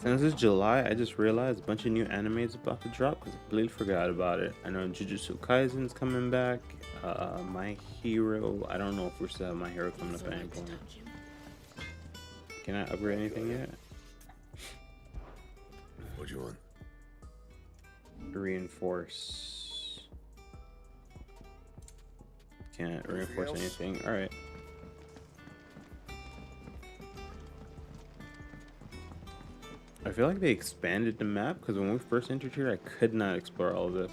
Since it's July, I just realized a bunch of new anime is about to drop because I completely forgot about it. I know Jujutsu Kaisen's coming back. My Hero, I don't know if we're still have My Hero coming up at any point. Can I upgrade anything yet? What do you want? Reinforce. Can't reinforce anything. All right. I feel like they expanded the map because when we first entered here, I could not explore all of this.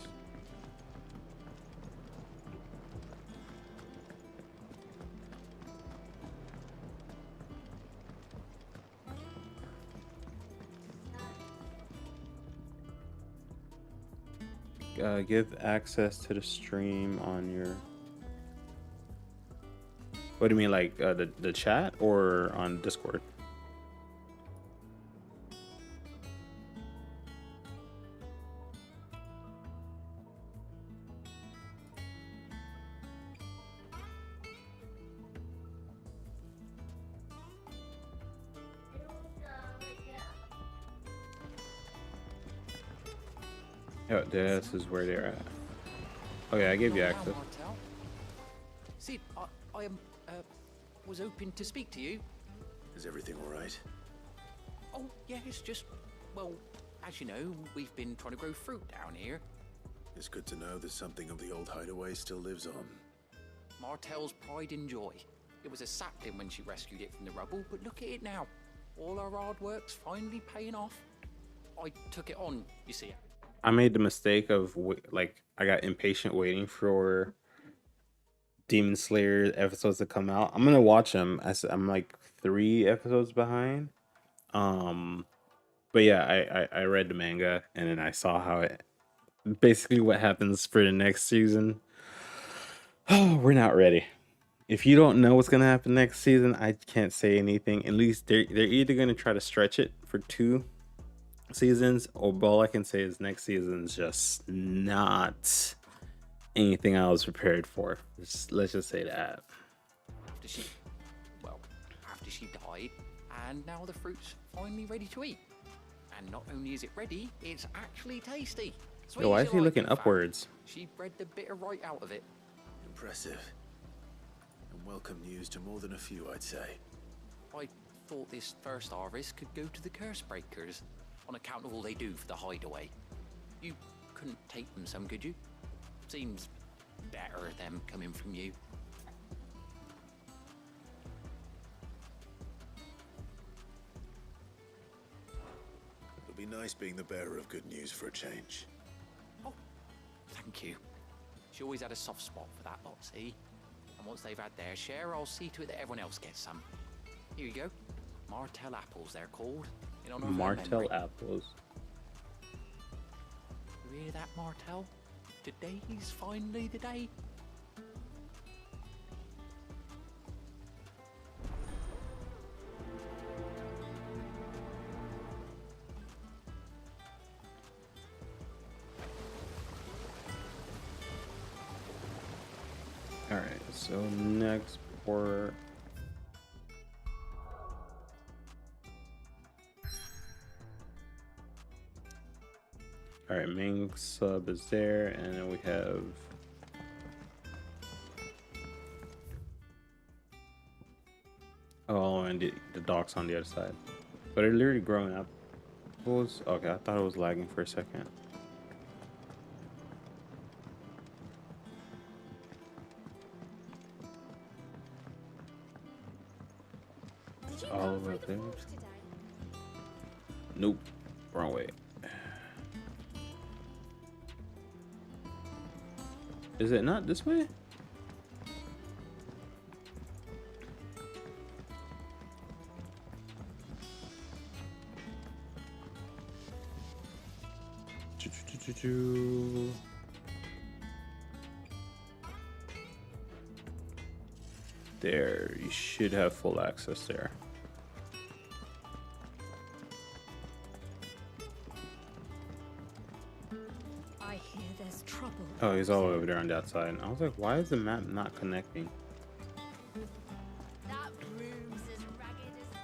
Give access to the stream on your... What do you mean, like the chat or on Discord? Oh, this is where they're at. Oh yeah, I gave you access. See, I was hoping to speak to you. Is everything all right? Oh, yeah, it's just, well, as you know, we've been trying to grow fruit down here. It's good to know that something of the old hideaway still lives on. Martel's pride and joy. It was a sapling when she rescued it from the rubble, but look at it now. All our hard work's finally paying off. I took it on, you see. I made the mistake of I got impatient waiting for Demon Slayer episodes to come out. I'm gonna watch them. I'm like 3 episodes behind. But yeah, I read the manga and then I saw how it basically what happens for the next season. Oh, we're not ready. If you don't know what's gonna happen next season, I can't say anything. At least they're either gonna try to stretch it for 2 seasons, or all I can say is next season's just not anything I was prepared for. Let's just say that. after she died, and now the fruit's finally ready to eat. And not only is it ready, it's actually tasty. Sweet Yo, why as is you he like, looking in fact. upwards? She bred the bitter right out of it. Impressive. And welcome news to more than a few, I'd say. I thought this first harvest could go to the curse breakers, on account of all they do for the hideaway. You couldn't take them some, could you? Seems better them coming from you. It'll be nice being the bearer of good news for a change. Oh, thank you. She always had a soft spot for that lot, see? And once they've had their share, I'll see to it that everyone else gets some. Here you go. Martell apples, they're called. In honor of her Martell memory. apples. You hear that, Martell? Today's finally the day. All right, so next for all right, main sub is there, and then we have and the docks on the other side. But they're literally growing apples. Okay, I thought it was lagging for a second. All over there. Nope, wrong way. Is it not this way? There, you should have full access there. I hear there's trouble. Oh, he's all over there on that side. And I was like, why is the map not connecting? That room's as ragged as...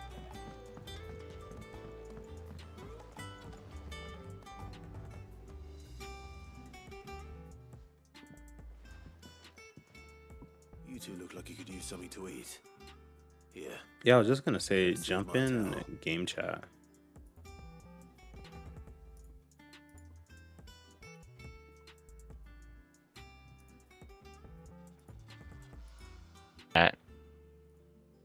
You two look like you could use something to eat. Yeah. Yeah, I was just gonna say, jump in game chat.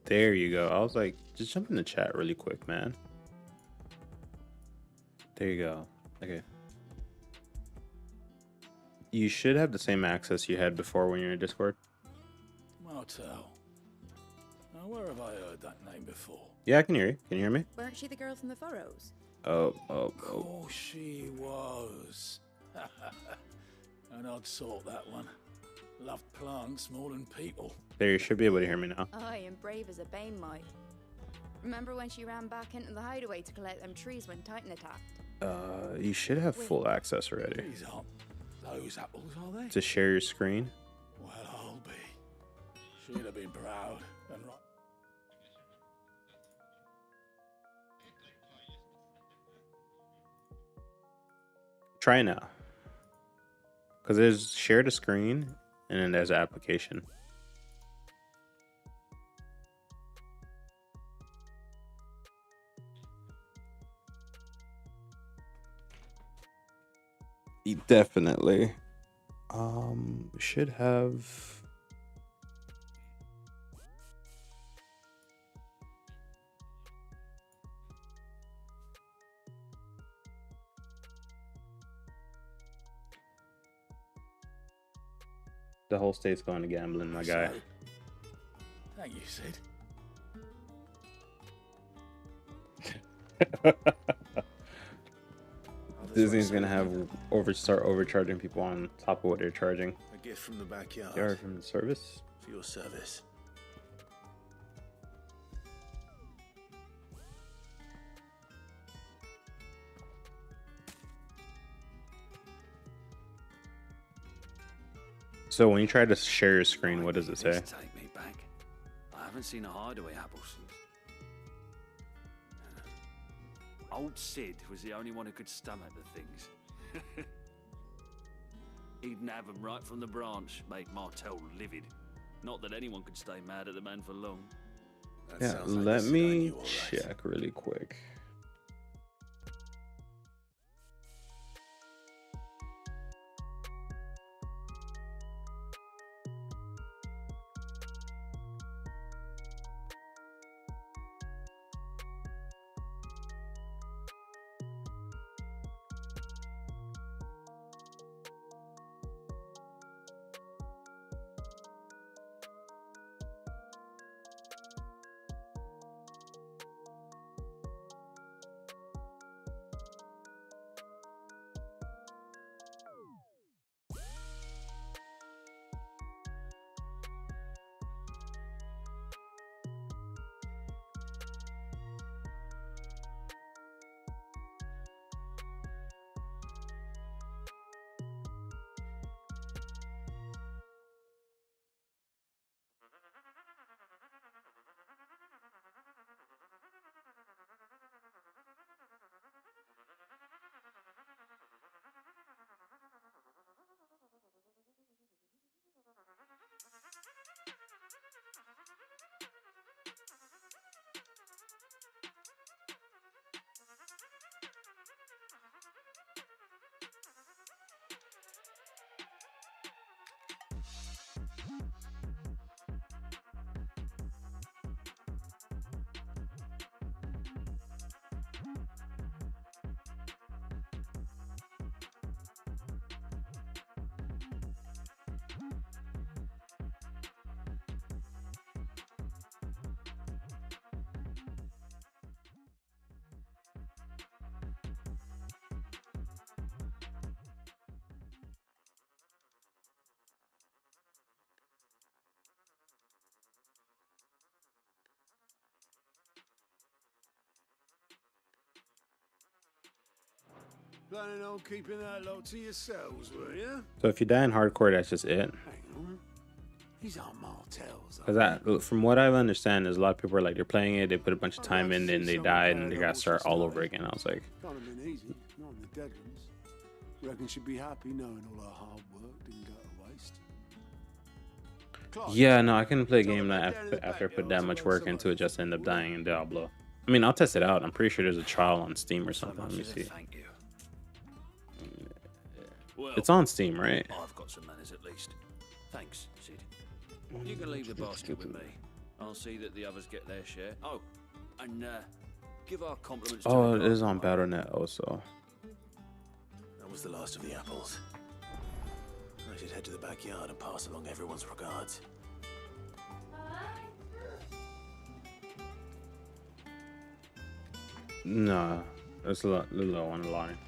There you go. I was like, just jump in the chat really quick, man. There you go. Okay. You should have the same access you had before when you're in Discord. Martel. Now, where have I heard that name before? Yeah, I can hear you. Can you hear me? Weren't she the girl from the Furrows? Oh. Of course she was. An odd sort, that one. Loved plants more than people. There, you should be able to hear me now. Aye, and brave as a bane might. Remember when she ran back into the hideaway to collect them trees when Titan attacked? You should have full access already. These aren't those apples, are they? To share your screen. Well, I'll be. She'd have been proud and right. Try now. Because there's share the screen, and then there's application. Definitely. Should have. The whole state's going to gambling, my guy. Thank you, Sid. Disney's gonna have start overcharging people on top of what they're charging. A gift from the backyard. They are from the service. For your service. So when you try to share your screen, what does it say? Take me back. I haven't seen a hideaway apple since. Old Sid was the only one who could stomach the things. He'd nab them right from the branch, made Martel livid. Not that anyone could stay mad at the man for long. Yeah, let me check really quick. Planning on keeping that lot to yourselves, were you? So if you die in hardcore, that's just it. These aren't Martels. Because from what I understand, is a lot of people are like, they're playing it, they put a bunch of time in, then they died, and they got to start all over again. I was like, Can't have been easy, not in the dead ones. Reckon she'd be happy knowing all her hard work didn't go to waste. yeah, no, I couldn't play a game that after I put that much work into it, just end up dying in Diablo. I mean, I'll test it out. I'm pretty sure there's a trial on Steam or something. Let me see. It's on Steam, right? I've got some manners at least. Thanks, Sid. You can leave the basket with me. I'll see that the others get their share. Oh, and give our compliments to Oh, the it is guard. on Battle.net also. That was the last of the apples. I should head to the backyard and pass along everyone's regards. Nah, that's a little low on the line.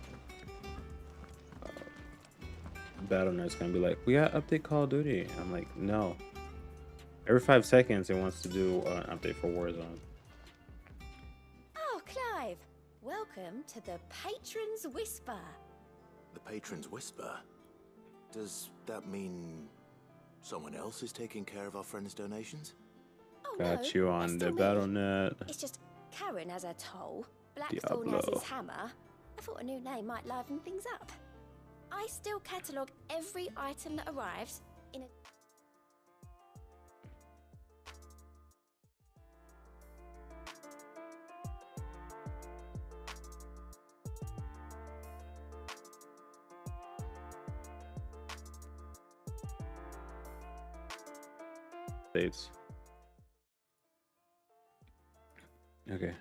Battle.net's gonna be like, we got update Call of Duty. I'm like, no. Every 5 seconds, it wants to do an update for Warzone. Oh, Clive, welcome to the Patron's Whisper. The Patron's Whisper? Does that mean someone else is taking care of our friends' donations? Oh, Got no, you on that's the still me. Battle.net. It's just Karen has her toll, Blackthorn has his hammer. I thought a new name might liven things up. I still catalogue every item that arrives in a... States. Okay.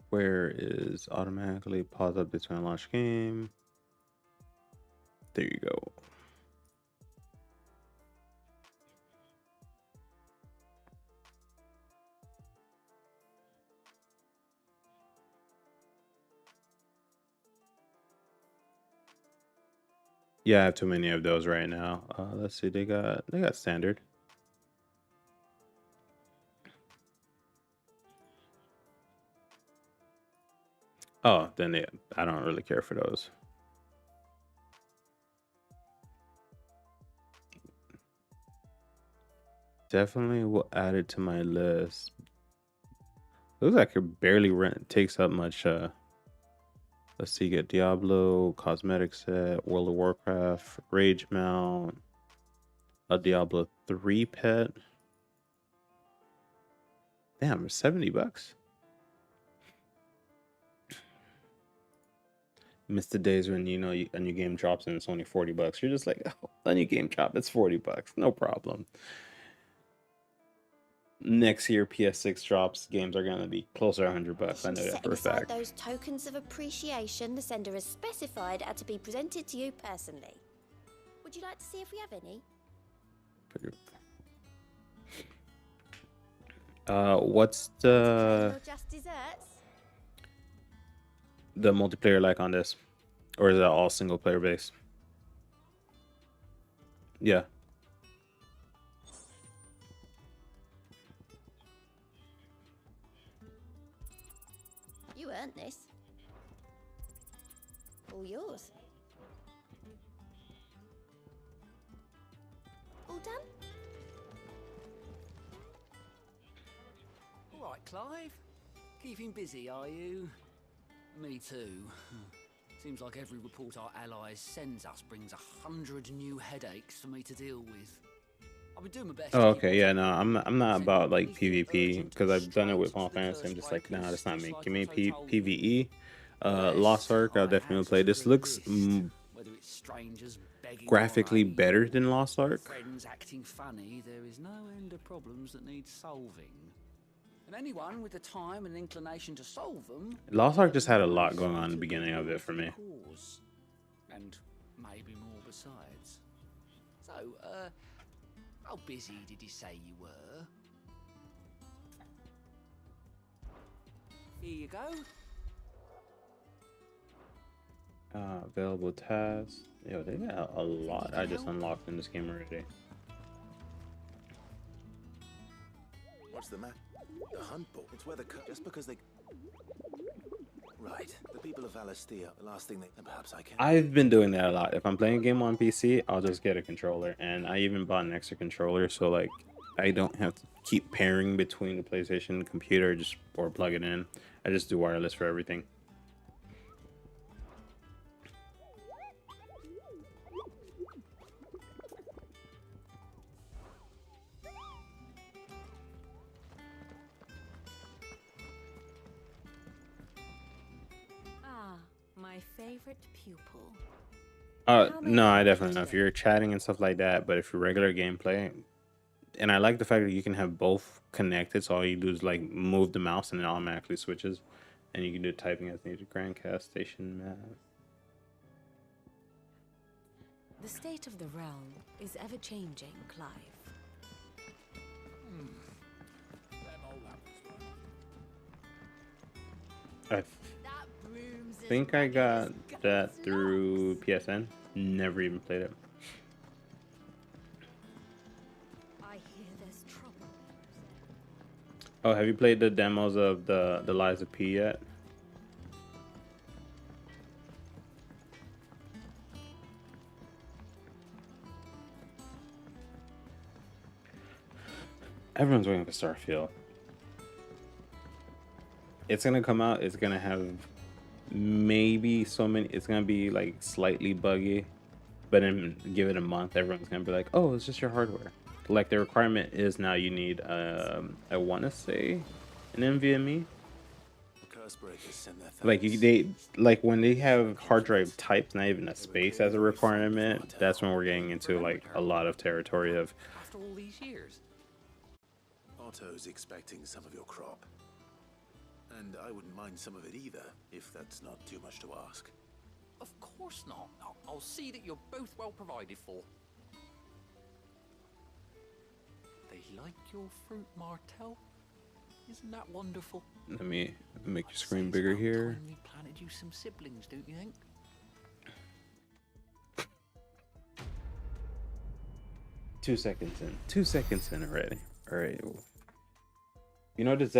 Where is automatically pause updates when I launch game? There you go. Yeah, I have too many of those right now. Let's see, they got standard. Oh, then I don't really care for those. Definitely will add it to my list. Looks like it barely takes up much. Let's see, get Diablo, cosmetic set, World of Warcraft, Rage Mount, a Diablo 3 pet. Damn, $70. Miss the days when you know a new game drops and it's only $40. You're just like, oh, a new game drop, it's $40, no problem. Next year, PS6 drops, games are gonna be closer to $100. I know that for a fact. Those tokens of appreciation the sender has specified are to be presented to you personally. Would you like to see if we have any? What's the Just desserts? multiplayer like on this, or is that all single player based? Yeah. You earned this. All yours. All done? All right, Clive. Keeping busy, are you? Me too. Seems like every report our allies sends us brings 100 new headaches for me to deal with. I've been doing my best. Oh, okay, yeah, no, I'm not about like PvP because I've done it with Final Fantasy. I'm just like, nah, that's not me. Give me PvE. Lost Ark, I'll definitely play. This looks graphically better than Lost Ark. Friends acting funny, there is no end of problems that need solving. And anyone with the time and inclination to solve them. Lost Ark just had a lot going on in the beginning of it for me. And maybe more besides. So, how busy did you say you were? Here you go. Available tasks. Yo, they got a lot I just unlocked in this game already. What's the map? The hunt book. It's where the just because they. Right. The people of Valastia. The last thing they. Perhaps I can. I've been doing that a lot. If I'm playing a game on PC, I'll just get a controller, and I even bought an extra controller, so like I don't have to keep pairing between the PlayStation and computer, just or plug it in. I just do wireless for everything. My favorite pupil. No, I definitely know if you're chatting and stuff like that, but if you're regular gameplay, and I like the fact that you can have both connected, so all you do is like move the mouse and it automatically switches, and you can do typing as needed. Grand Cast Station map. The state of the realm is ever changing, Clive. I think I got that through PSN. Never even played it. I hear there's trouble. Oh, have you played the demos of the Lies of P yet? Everyone's waiting for Starfield. It's gonna come out. It's gonna have maybe so many. It's gonna be like slightly buggy, but then give it a month, everyone's gonna be like, "Oh, it's just your hardware." Like the requirement is now you need I want to say an NVMe. Like like when they have hard drive types, not even a space as a requirement. That's when we're getting into like a lot of territory of. After all these years. Otto's expecting some of your crop. And I wouldn't mind some of it either, if that's not too much to ask. Of course not. I'll see that you're both well provided for. They like your fruit, Martel. Isn't that wonderful? Let me make your screen bigger here. We planted you some siblings, don't you think? 2 seconds in. 2 seconds in already. All right. You know this